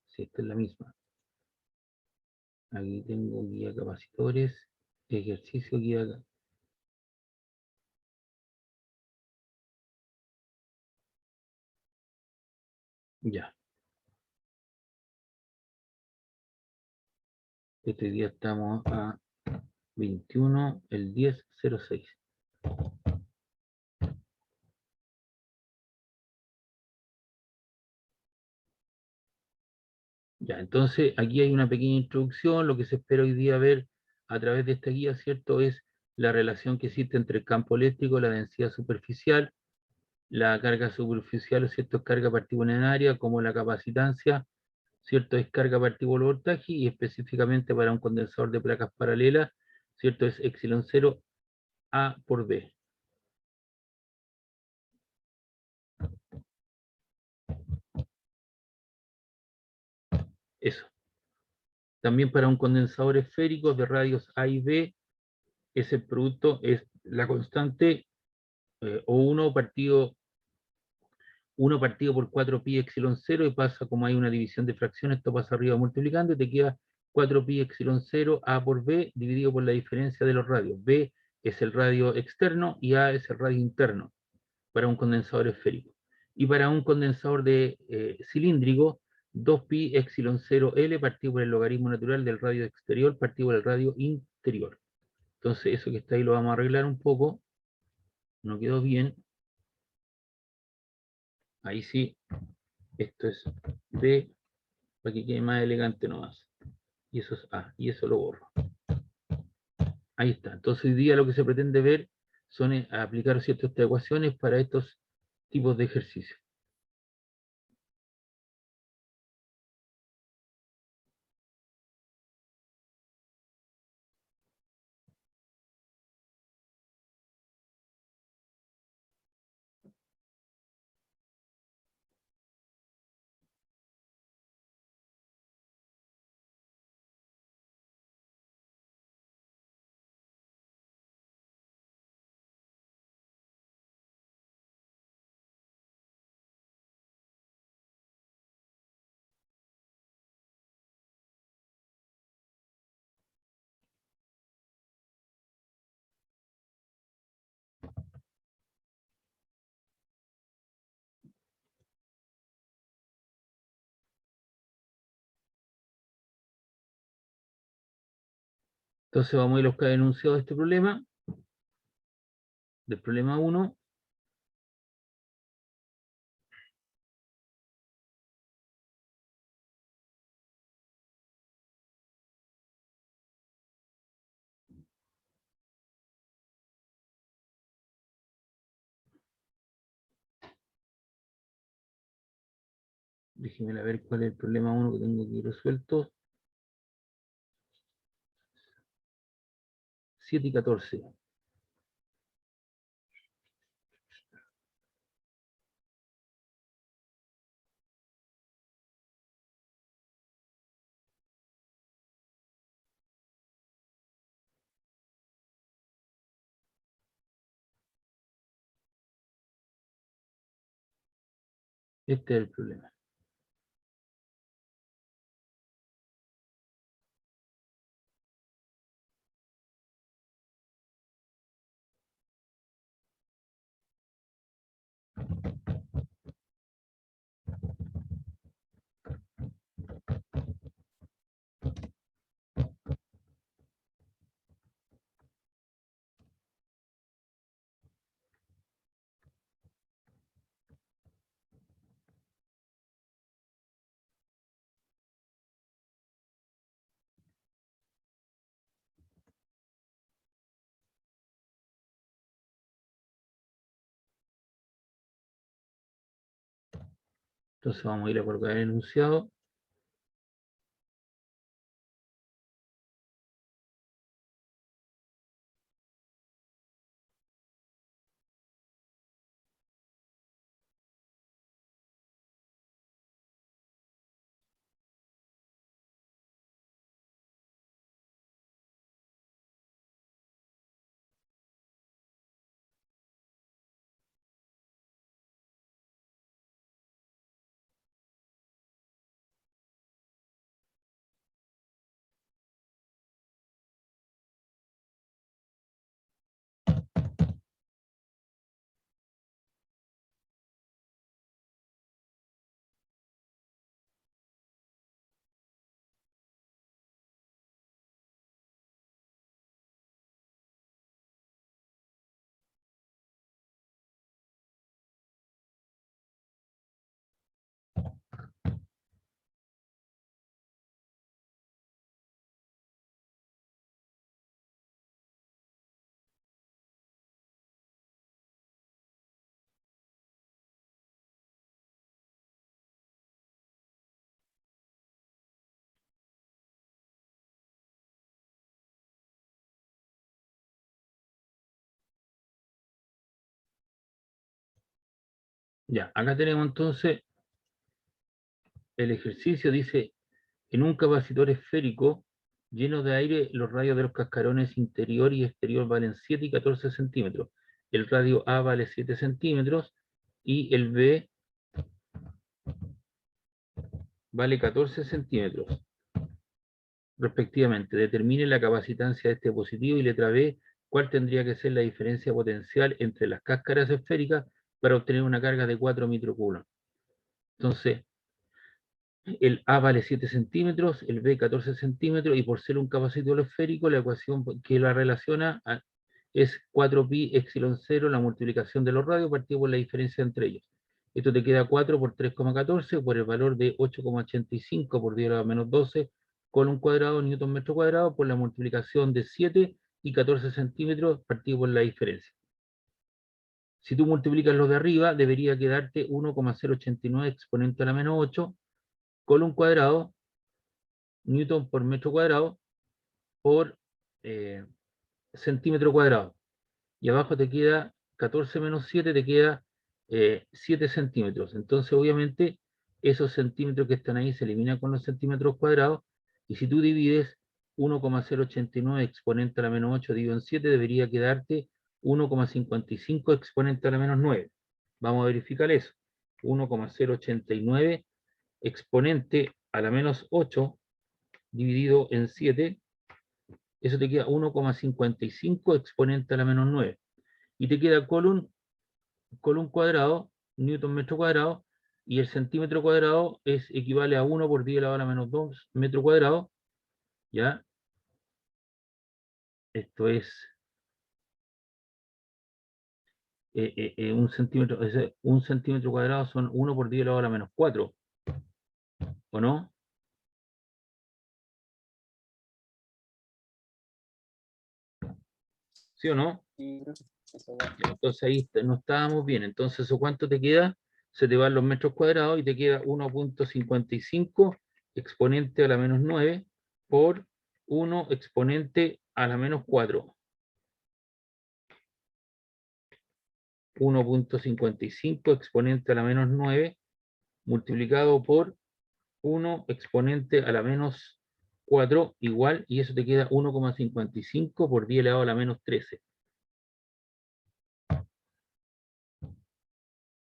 Sí, esta es la misma. Aquí tengo guía capacitores, ejercicio, guía. Ya. Este día estamos a 21, el 10/06. Ya, entonces aquí hay una pequeña introducción. Lo que se espera hoy día ver a través de esta guía, ¿cierto? Es la relación que existe entre el campo eléctrico, la densidad superficial, la carga superficial, ¿cierto? Es carga partícula en área, como la capacitancia, ¿cierto? Es carga partícula voltaje, y específicamente para un condensador de placas paralelas, ¿cierto? Es epsilon 0 A por B. Eso. También para un condensador esférico de radios A y B, ese producto es la constante o 1 partido por 4 pi epsilon 0, y pasa, como hay una división de fracciones, esto pasa arriba multiplicando y te queda 4 pi epsilon 0 A por B dividido por la diferencia de los radios. B es el radio externo y A es el radio interno para un condensador esférico. Y para un condensador de cilíndrico, 2 pi epsilon 0 L partido por el logaritmo natural del radio exterior partido por el radio interior. Entonces eso que está ahí lo vamos a arreglar un poco. No quedó bien. Ahí sí, esto es B, para que quede más elegante nomás. Y eso es A, y eso lo borro. Ahí está. Entonces hoy día lo que se pretende ver son aplicar ciertas ecuaciones para estos tipos de ejercicios. Entonces vamos a ir a buscar el enunciado de este problema, del problema 1. Déjenme ver cuál es el problema 1 que tengo aquí resuelto. 7 y 14. Este es el problema. Entonces vamos a ir a colocar el enunciado. Ya, acá tenemos entonces el ejercicio. Dice, en un capacitor esférico lleno de aire, los radios de los cascarones interior y exterior valen 7 y 14 centímetros. El radio A vale 7 centímetros y el B vale 14 centímetros, respectivamente. Determine la capacitancia de este dispositivo y letra B, cuál tendría que ser la diferencia potencial entre las cáscaras esféricas para obtener una carga de 4 microcoulombs. Entonces, el A vale 7 centímetros, el B 14 centímetros, y por ser un capacitor esférico, la ecuación que la relaciona es 4pi epsilon 0, la multiplicación de los radios, partido por la diferencia entre ellos. Esto te queda 4 por 3,14 por el valor de 8,85 por 10 a la menos 12 con un cuadrado newton metro cuadrado por la multiplicación de 7 y 14 centímetros partido por la diferencia. Si tú multiplicas los de arriba, debería quedarte 1,089 exponente a la menos 8 colon cuadrado, newton por metro cuadrado, por centímetro cuadrado. Y abajo te queda 14 menos 7, te queda 7 centímetros. Entonces, obviamente, esos centímetros que están ahí se eliminan con los centímetros cuadrados. Y si tú divides 1,089 exponente a la menos 8 dividido en 7, debería quedarte 1,55 exponente a la menos 9. Vamos a verificar eso. 1,089 exponente a la menos 8 dividido en 7, eso te queda 1,55 exponente a la menos 9. Y te queda colon cuadrado, newton metro cuadrado, y el centímetro cuadrado equivale a 1 por 10 elevado a la menos 2 metro cuadrado, ¿ya? Esto es 1 centímetro, ese 1 centímetro cuadrado son 1 por 10 elevado a la menos 4, ¿o no? ¿Sí o no? Sí, profe, eso va. Entonces ahí no estábamos bien. Entonces, ¿eso cuánto te queda? Se te van los metros cuadrados y te queda 1,55 exponente a la menos 9 por 1 exponente a la menos 4. 1,55 exponente a la menos 9 multiplicado por 1 exponente a la menos 4 igual, y eso te queda 1,55 por 10 elevado a la menos 13.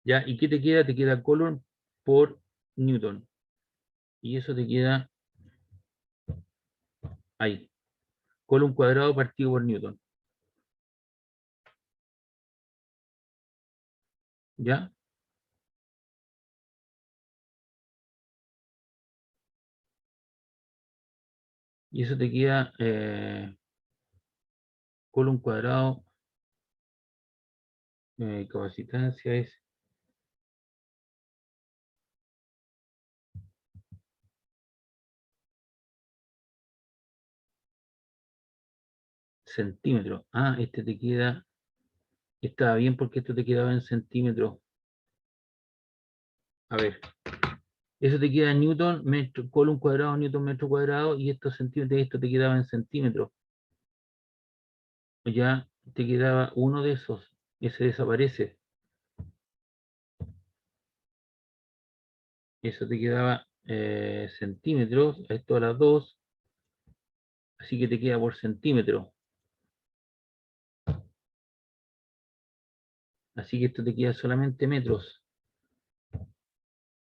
¿Ya? ¿Y qué te queda? Te queda Coulomb por Newton. Y eso te queda ahí. Coulomb cuadrado partido por Newton. ¿Ya? Y eso te queda Coulomb cuadrado, capacitancia es centímetros. Ah, este te queda, estaba bien porque esto te quedaba en centímetros. A ver, eso te queda en Newton, metro, Coulomb cuadrado, Newton metro cuadrado, y estos centímetros, esto te quedaba en centímetros. Ya te quedaba uno de esos, ese desaparece. Eso te quedaba centímetros, esto a las 2, así que te queda por centímetro. Así que esto te queda solamente metros.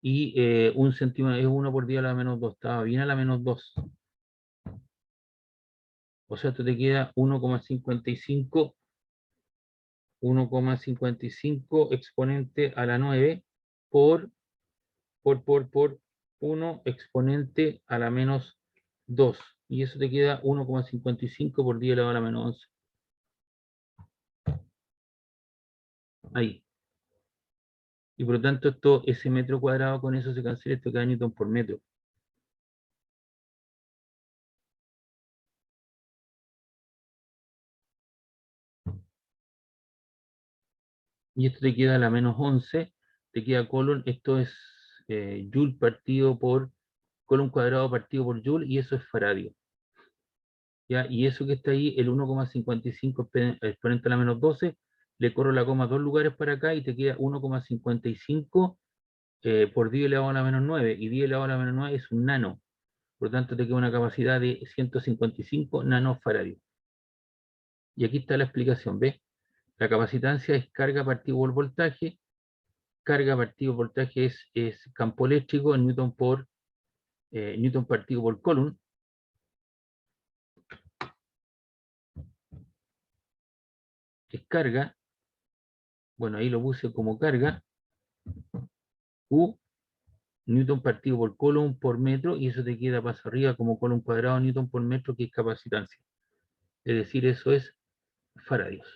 Y 1 centímetro es 1 por 10 a la menos 2, estaba bien a la menos 2. O sea, esto te queda 1,55 exponente a la 9 por 1 exponente a la menos 2. Y eso te queda 1,55 por 10 elevado a la menos 11. Ahí. Y por lo tanto, esto, ese metro cuadrado con eso se cancela, esto queda Newton por metro. Y esto te queda a la menos 11, te queda Coulomb, esto es Joule partido por Coulomb cuadrado partido por Joule, y eso es faradio. ¿Ya? Y eso que está ahí, el 1,55 exponente a la menos 12, le corro la coma 2 lugares para acá y te queda 1,55 por 10 elevado a la menos 9, y 10 elevado a la menos 9 es un nano. Por lo tanto, te queda una capacidad de 155 nanofaradios. Y aquí está la explicación, ¿ves? La capacitancia es carga partido por voltaje. Carga partido por voltaje es campo eléctrico en Newton por Newton partido por Coulomb. Es carga. Bueno, ahí lo puse como carga. U, Newton partido por Coulomb por metro, y eso te queda para arriba como Coulomb cuadrado Newton por metro, que es capacitancia. Es decir, eso es faradios.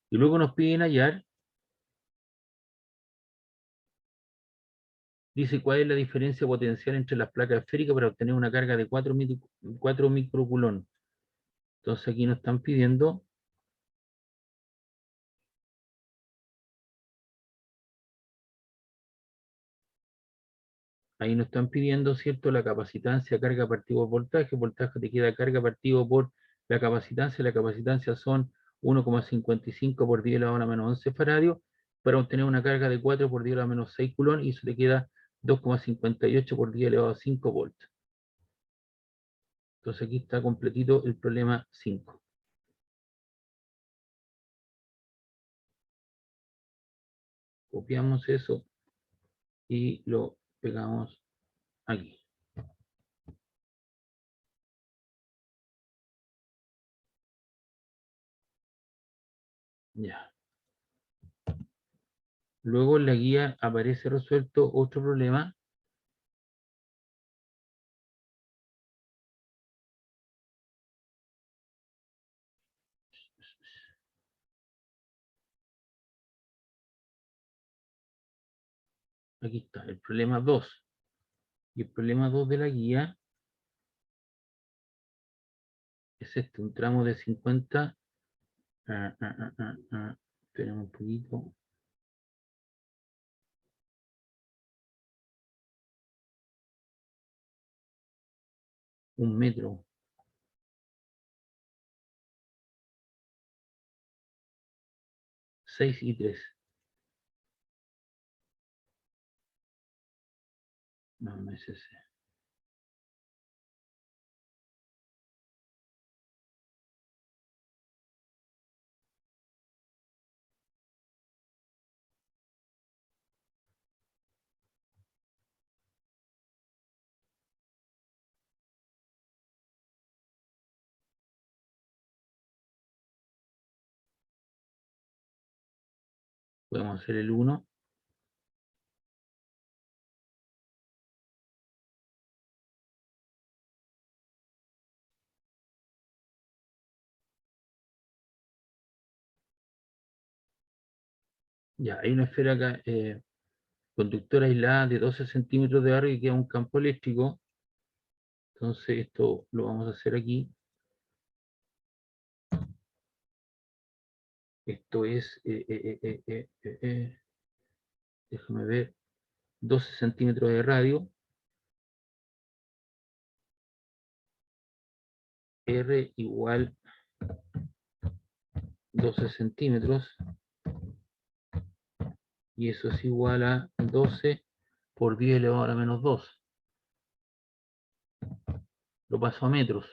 Y luego nos piden hallar, dice cuál es la diferencia potencial entre las placas esféricas para obtener una carga de 4 microcoulomb. Entonces aquí nos están pidiendo ahí nos están pidiendo, ¿cierto? La capacitancia, carga partido por voltaje. Voltaje te queda carga partido por la capacitancia. La capacitancia son 1,55 por 10 elevado a la menos 11 faradios para obtener una carga de 4 por 10 elevado a menos 6 coulomb, y eso te queda 2,58 por 10 elevado a 5 volts. Entonces aquí está completito el problema 5. Copiamos eso y lo pegamos aquí. Ya. Luego en la guía aparece resuelto otro problema Aquí está, el problema 2. Y el problema 2 de la guía es este, un tramo de 50. Esperemos un poquito. Un metro. 6 y 3. No, no es ese. Podemos hacer el 1. Ya, hay una esfera acá, conductora aislada de 12 centímetros de largo y queda un campo eléctrico. Entonces esto lo vamos a hacer aquí. Esto es, déjame ver, 12 centímetros de radio. R igual 12 centímetros. Y eso es igual a 12 por 10 elevado a la menos 2. Lo paso a metros.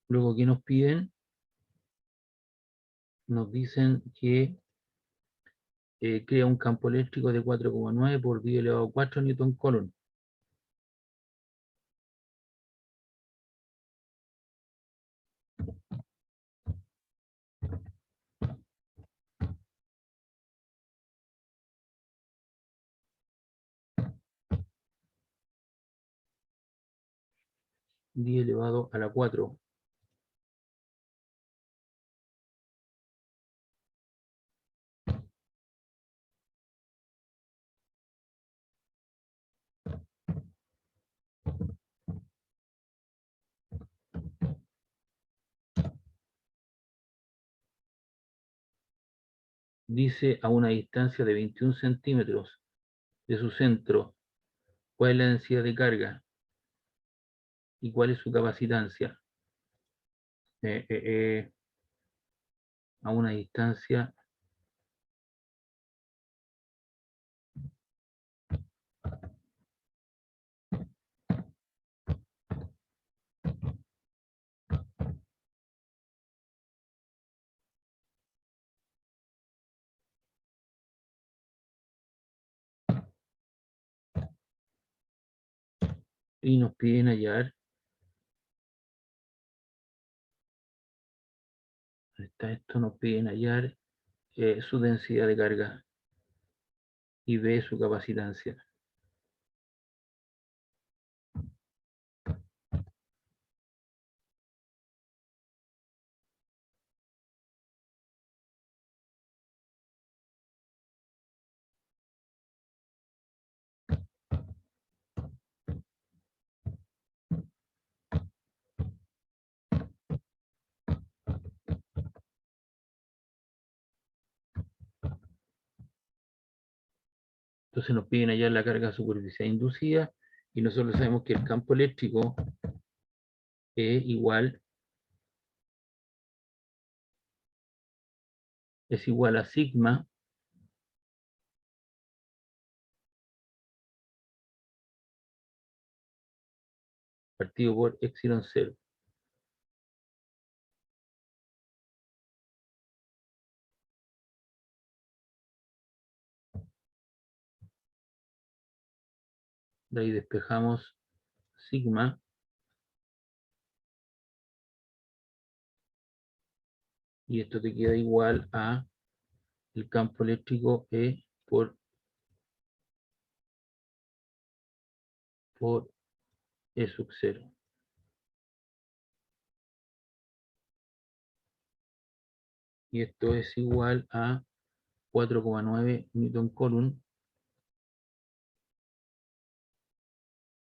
Luego, ¿qué nos piden? Nos dicen que crea un campo eléctrico de 4,9 por 10 elevado a 4 newton coulomb. Diez elevado a la 4. Dice a una distancia de 21 centímetros de su centro, ¿cuál es la densidad de carga? ¿Y cuál es su capacitancia? A una distancia y nos piden hallar, está esto, nos piden hallar su densidad de carga y B su capacitancia. Entonces nos piden hallar la carga superficial inducida y nosotros sabemos que el campo eléctrico es igual a sigma partido por epsilon 0. De ahí despejamos sigma y esto te queda igual a el campo eléctrico E por E sub 0. y esto es igual a 4,9 Newton Coulomb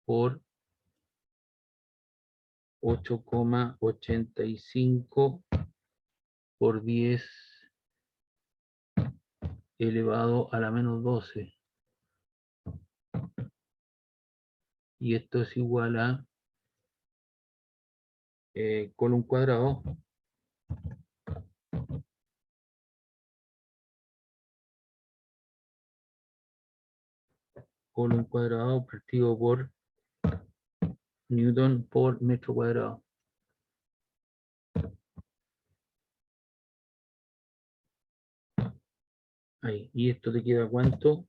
por 8,85 por 10 elevado a la menos 12. Y esto es igual a Coulomb cuadrado partido por Newton por metro cuadrado. Ahí. ¿Y esto te queda cuánto?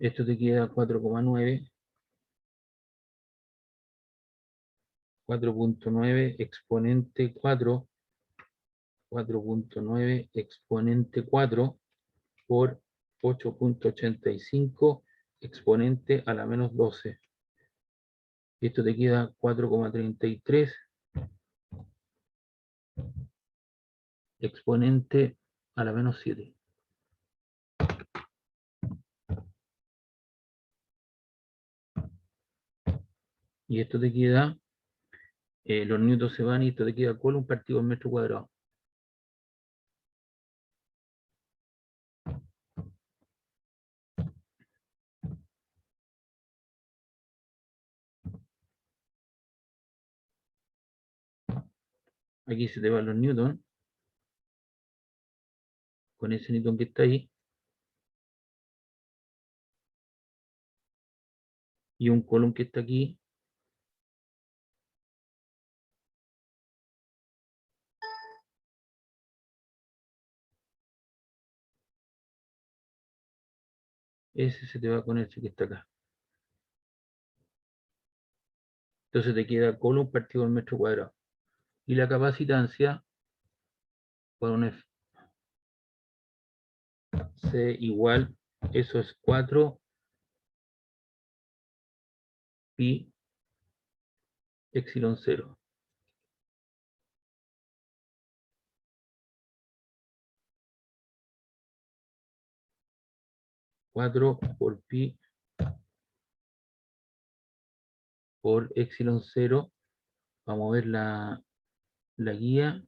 Esto te queda 4,9. 4.9 exponente 4. 4.9 exponente 4 por 8,85 exponente a la menos 12. Esto te queda 4,33 exponente a la menos 7. Y esto te queda, los newtons se van y esto te queda Coulomb partido en metro cuadrado. Aquí se te van los newtons, con ese newton que está ahí. Y un Coulomb que está aquí. Ese se te va con ese que está acá. Entonces te queda Coulomb partido en metro cuadrado. Y la capacitancia, por un C igual, eso es 4 pi epsilon 0. 4 por pi por epsilon 0. Vamos a ver la guía.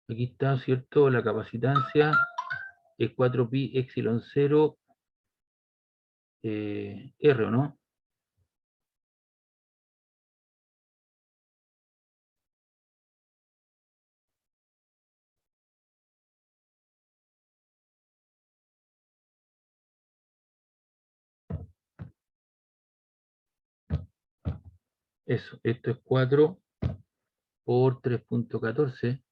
Aquí está, ¿cierto? La capacitancia es 4 pi epsilon 0 R, ¿o no? Eso, esto es 4 por 3.14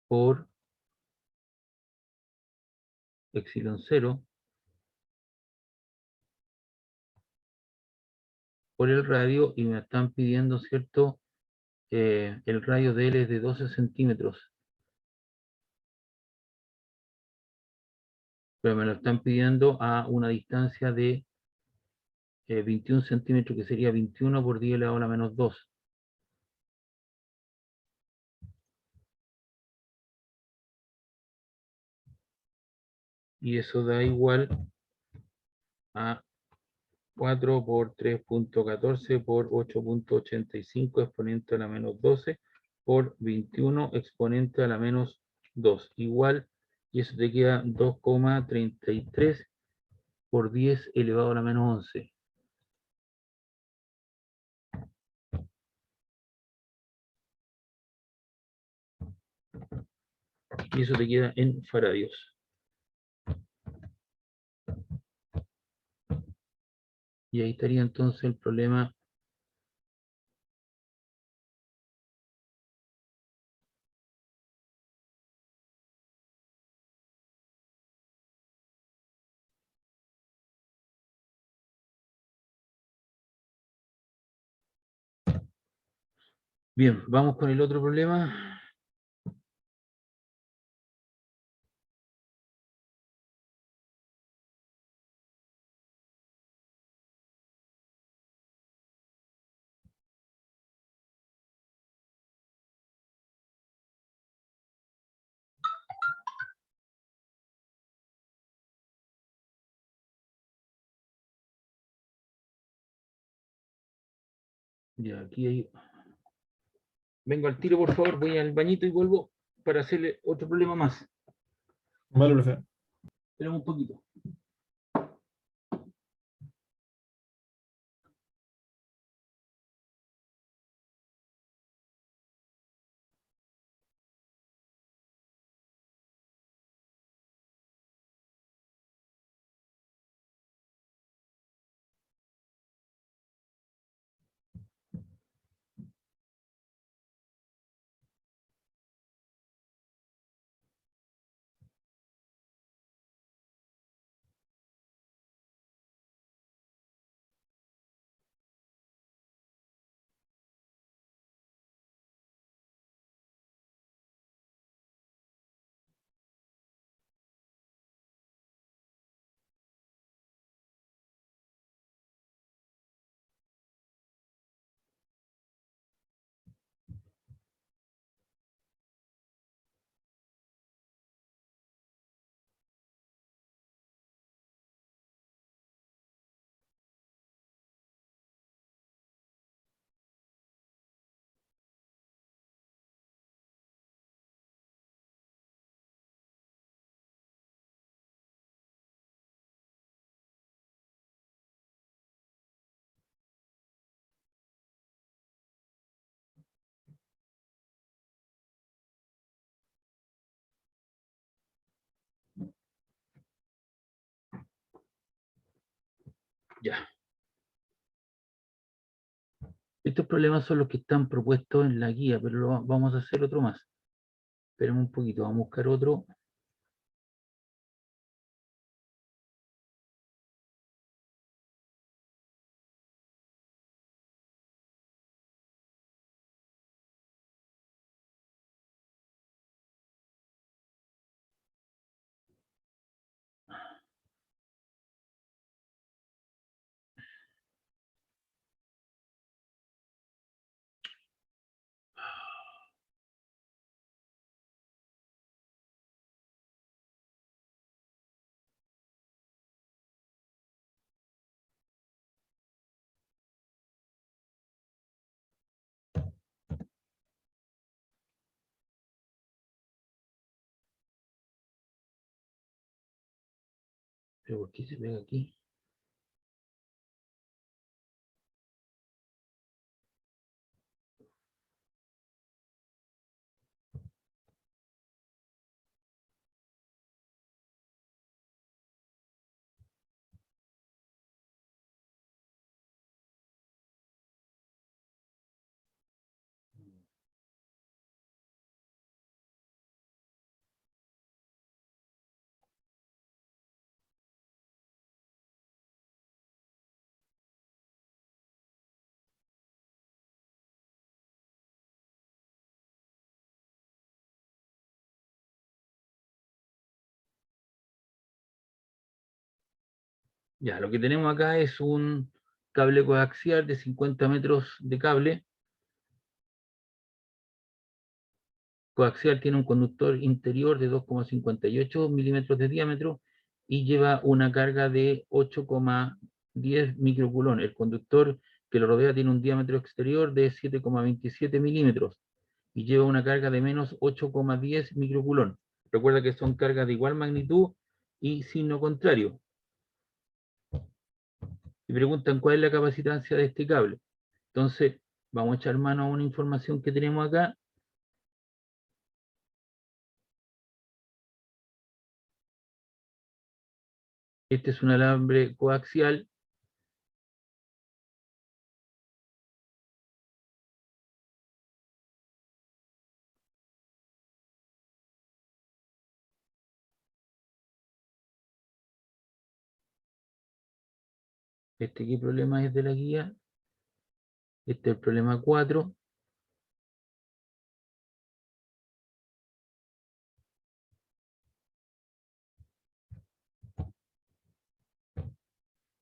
por epsilon 0 por el radio, y me están pidiendo, ¿cierto? El radio de L es de 12 centímetros. Pero me lo están pidiendo a una distancia de 21 centímetros, que sería 21 por 10 elevado a la menos 2. Y eso da igual a 4 por 3.14 por 8.85 exponente a la menos 12 por 21 exponente a la menos 2. Igual, y eso te queda 2,33 por 10 elevado a la menos 11. Y eso te queda en faradios. Y ahí estaría entonces el problema. Bien, vamos con el otro problema. Ya, aquí hay... Vengo al tiro, por favor, voy al bañito y vuelvo para hacerle otro problema más. Vale, profe. Esperemos un poquito. Ya. Estos problemas son los que están propuestos en la guía, pero vamos a hacer otro más. Esperemos un poquito, vamos a buscar otro. Pero ¿por qué se pega aquí? Ya, lo que tenemos acá es un cable coaxial de 50 metros de cable. Coaxial tiene un conductor interior de 2,58 milímetros de diámetro y lleva una carga de 8,10 microculón. El conductor que lo rodea tiene un diámetro exterior de 7,27 milímetros y lleva una carga de menos 8,10 microculón. Recuerda que son cargas de igual magnitud y signo contrario. Y preguntan cuál es la capacitancia de este cable. Entonces, vamos a echar mano a una información que tenemos acá. Este es un alambre coaxial. ¿Qué problema es de la guía? Este es el problema 4.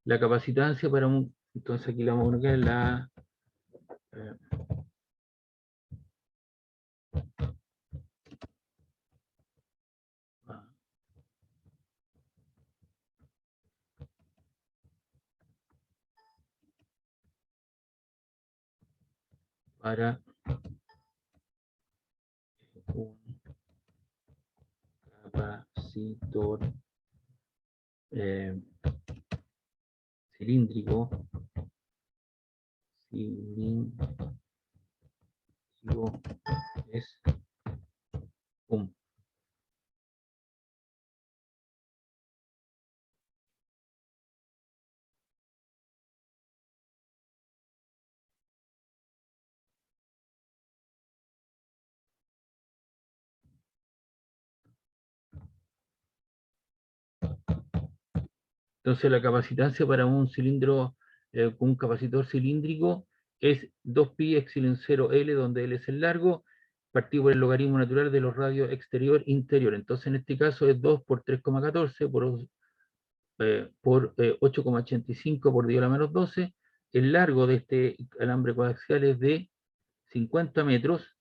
La capacitancia para un... Entonces aquí la vamos a colocar la... eh, para un capacitor cilíndrico es un. Entonces la capacitancia para un cilindro con un capacitor cilíndrico es 2pi epsilon 0 L, donde L es el largo, partido por el logaritmo natural de los radios exterior e interior. Entonces en este caso es 2 por 3,14 por 8,85 por 10 a la menos 12. El largo de este alambre coaxial es de 50 metros.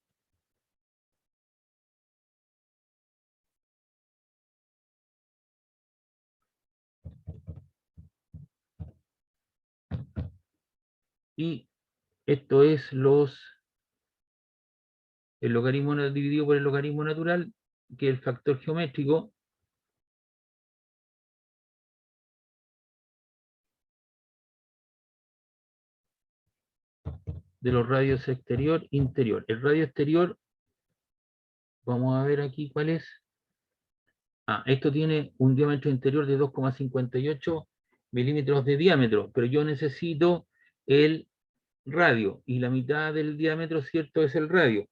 Y esto es el logaritmo dividido por el logaritmo natural, que es el factor geométrico. De los radios exterior e interior. El radio exterior, vamos a ver aquí cuál es. Esto tiene un diámetro interior de 2,58 milímetros de diámetro, pero yo necesito el radio, y la mitad del diámetro, ¿cierto?, es el radio.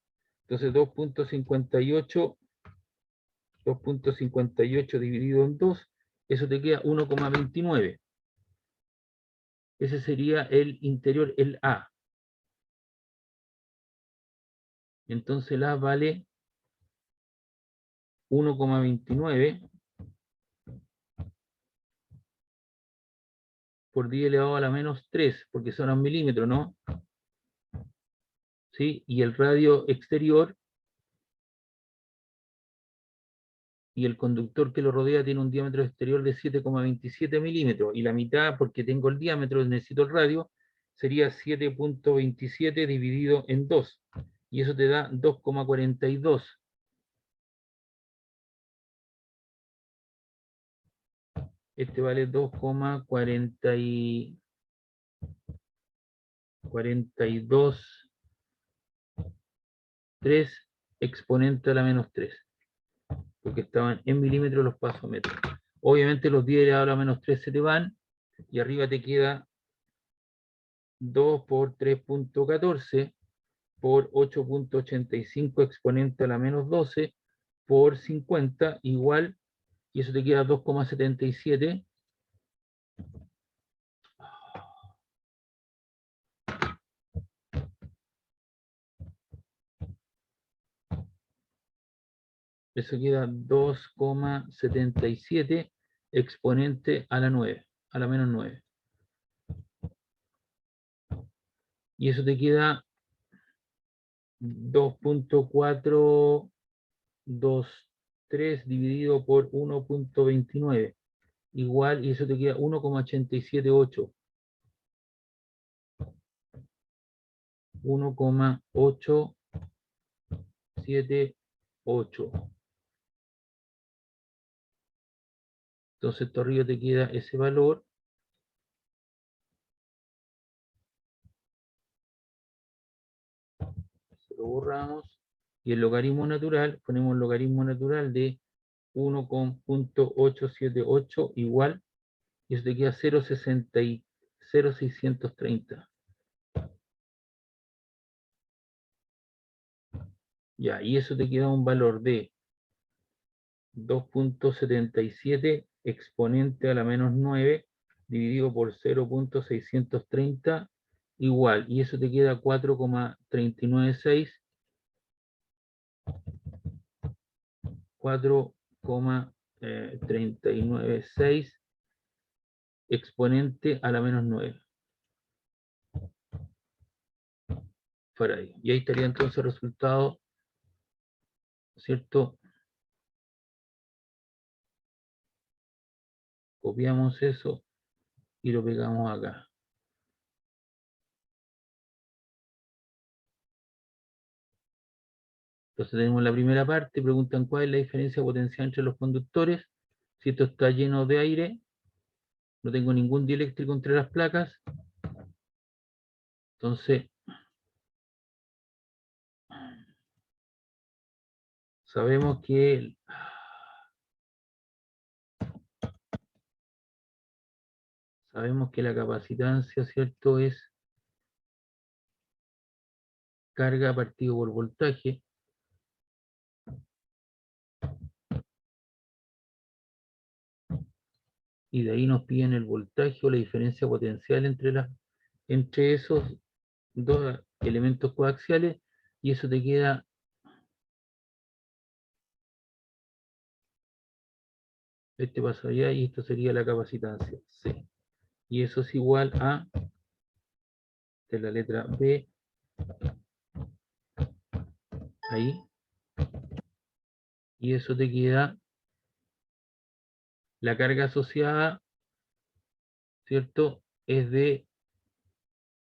Entonces 2,58 dividido en 2, eso te queda 1,29. Ese sería el interior, el A. Entonces el A vale 1,29 por 10 elevado a la menos 3, porque son a milímetros, ¿no? ¿Sí? Y el radio exterior y el conductor que lo rodea tiene un diámetro exterior de 7,27 milímetros, y la mitad, porque tengo el diámetro, necesito el radio, sería 7,27 dividido en 2, y eso te da 2,42. Este vale 2,42,3 exponente a la menos 3, porque estaban en milímetros, los paso a metros. Obviamente los 10 elevado a la menos 3 se te van, y arriba te queda 2 por 3,14 por 8,85 exponente a la menos 12 por 50 igual, y eso te queda 2,77. Eso queda 2,77 exponente a la 9, a la menos 9. Y eso te queda 2,423 dividido por 1,29. Igual, y eso te queda 1,878. 1,878. Entonces, esto arriba te queda ese valor. Se lo borramos. Y el logaritmo natural, ponemos el logaritmo natural de 1,878 igual, y eso te queda 0,630. Ya, y eso te queda un valor de 2,77 exponente a la menos 9 dividido por 0,630 igual, y eso te queda 4,396. 4,396 exponente a la menos 9 faraday. Y ahí estaría entonces el resultado, ¿cierto? Copiamos eso y lo pegamos acá. Entonces tenemos la primera parte, preguntan cuál es la diferencia potencial entre los conductores. Si esto está lleno de aire, no tengo ningún dieléctrico entre las placas. Entonces, sabemos que la capacitancia, ¿cierto?, es carga partido por voltaje. Y de ahí nos piden el voltaje o la diferencia potencial entre esos dos elementos coaxiales, y eso te queda este paso allá, y esto sería la capacitancia C. Y eso es igual a, de la letra B, ahí, y eso te queda la carga asociada, ¿cierto? Es de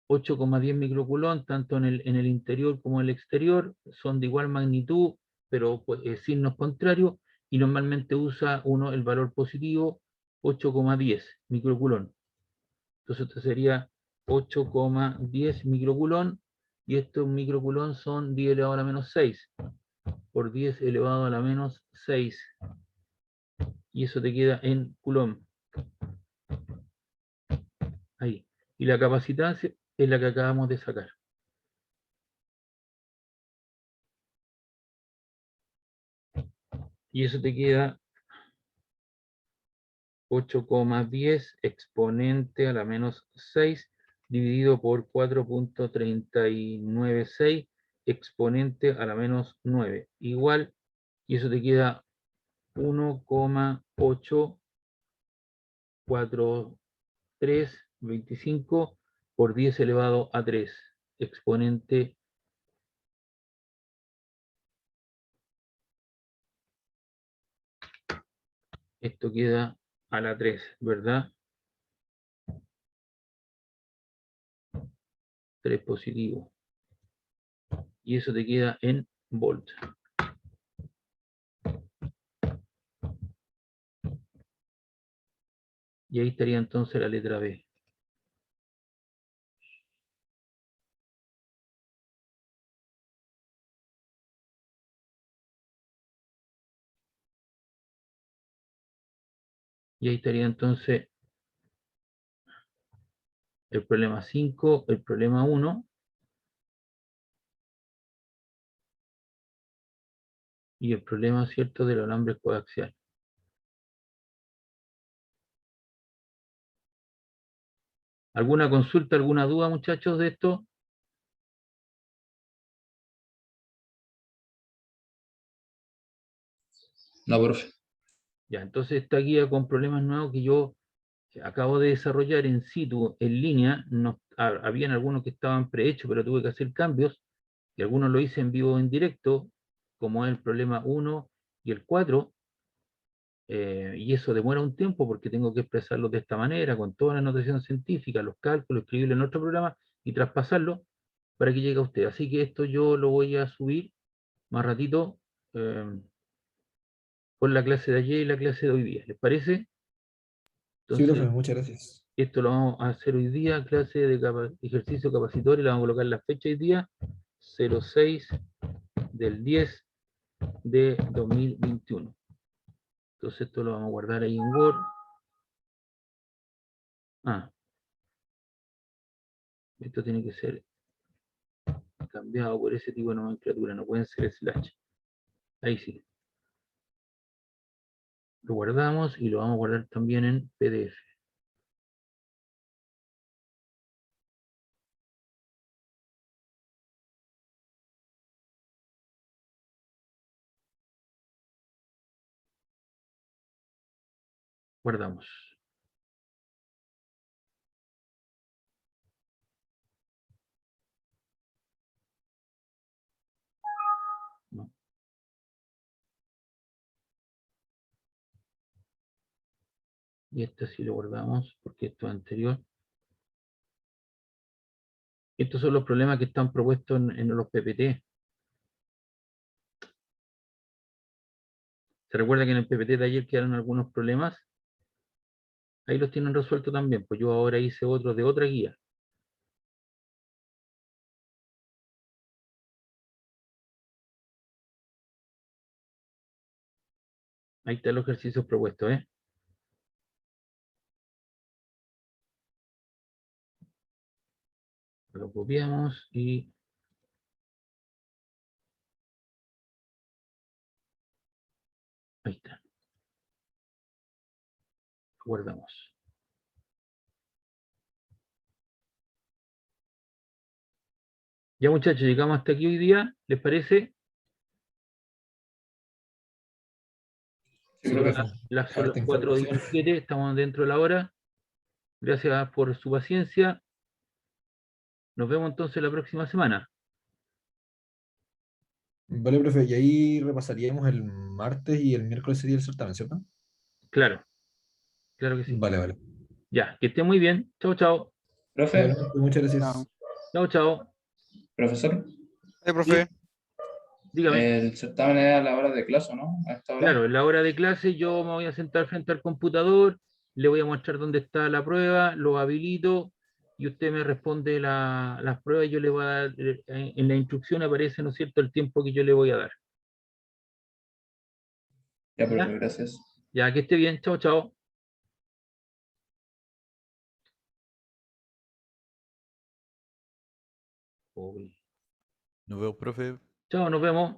8,10 microcoulomb, tanto en el interior como en el exterior, son de igual magnitud, pero pues, signos contrarios, y normalmente usa uno el valor positivo, 8,10 microcoulomb. Entonces esto sería 8,10 microcoulomb, y estos microcoulomb son 10 elevado a la menos 6, por 10 elevado a la menos 6, y eso te queda en coulomb. Ahí. Y la capacitancia es la que acabamos de sacar. Y eso te queda 8,10 exponente a la menos 6 dividido por 4,396 exponente a la menos 9. Igual, y eso te queda 1,84325 por 10 elevado a 3 exponente. Esto queda a la 3, ¿verdad? 3 positivo. Y eso te queda en volt. Y ahí estaría entonces la letra B. Y ahí estaría entonces el problema 5, el problema 1 y el problema, ¿cierto?, del alambre coaxial. ¿Alguna consulta, alguna duda, muchachos, de esto? No, profe. Ya, entonces esta guía con problemas nuevos que yo acabo de desarrollar en situ, en línea, no, habían algunos que estaban prehechos, pero tuve que hacer cambios, y algunos lo hice en vivo en directo, como es el problema 1 y el 4, y eso demora un tiempo porque tengo que expresarlo de esta manera, con toda la notación científica, los cálculos, escribirlo en otro programa y traspasarlo para que llegue a usted. Así que esto yo lo voy a subir más ratito con la clase de ayer y la clase de hoy día. ¿Les parece? Sí, profe, Entonces, muchas gracias. esto lo vamos a hacer hoy día, clase de ejercicio capacitorio, le vamos a colocar la fecha hoy día, 06 del 10 de 2021. Entonces esto lo vamos a guardar ahí en Word. Esto tiene que ser cambiado por ese tipo de nomenclatura, no pueden ser slash. Ahí sí. Lo guardamos y lo vamos a guardar también en PDF. Guardamos. ¿No? Y este sí lo guardamos porque esto es anterior. Estos son los problemas que están propuestos en los PPT. ¿Se recuerda que en el PPT de ayer quedaron algunos problemas? Ahí los tienen resueltos también, pues yo ahora hice otros de otra guía. Ahí están los ejercicios propuestos, ¿eh? Lo copiamos y ahí está. Guardamos. Ya muchachos, llegamos hasta aquí hoy día. ¿Les parece? Sí, Sí, profe. profe. Son las Harta información. 4:17, estamos dentro de la hora. Gracias por su paciencia. Nos vemos entonces la próxima semana. Vale, profe, y ahí repasaríamos el martes y el miércoles sería el certamen, ¿cierto? Claro, claro que sí. Vale, vale. Ya, que esté muy bien. Chao, chao. Profe, Igualmente, muchas Chao. gracias. Chao, chao. profesor, Sí, Profe, dígame. el certamen es a la hora de clase, ¿no? A esta hora. Claro, en la hora de clase yo me voy a sentar frente al computador, le voy a mostrar dónde está la prueba, lo habilito y usted me responde las pruebas y yo le voy a dar, en la instrucción aparece, ¿no es cierto?, el tiempo que yo le voy a dar. Ya, ¿Ya? profe, gracias. Ya, que esté bien. Chao, chao. Uy. nos vemos, profe. Chao, nos vemos.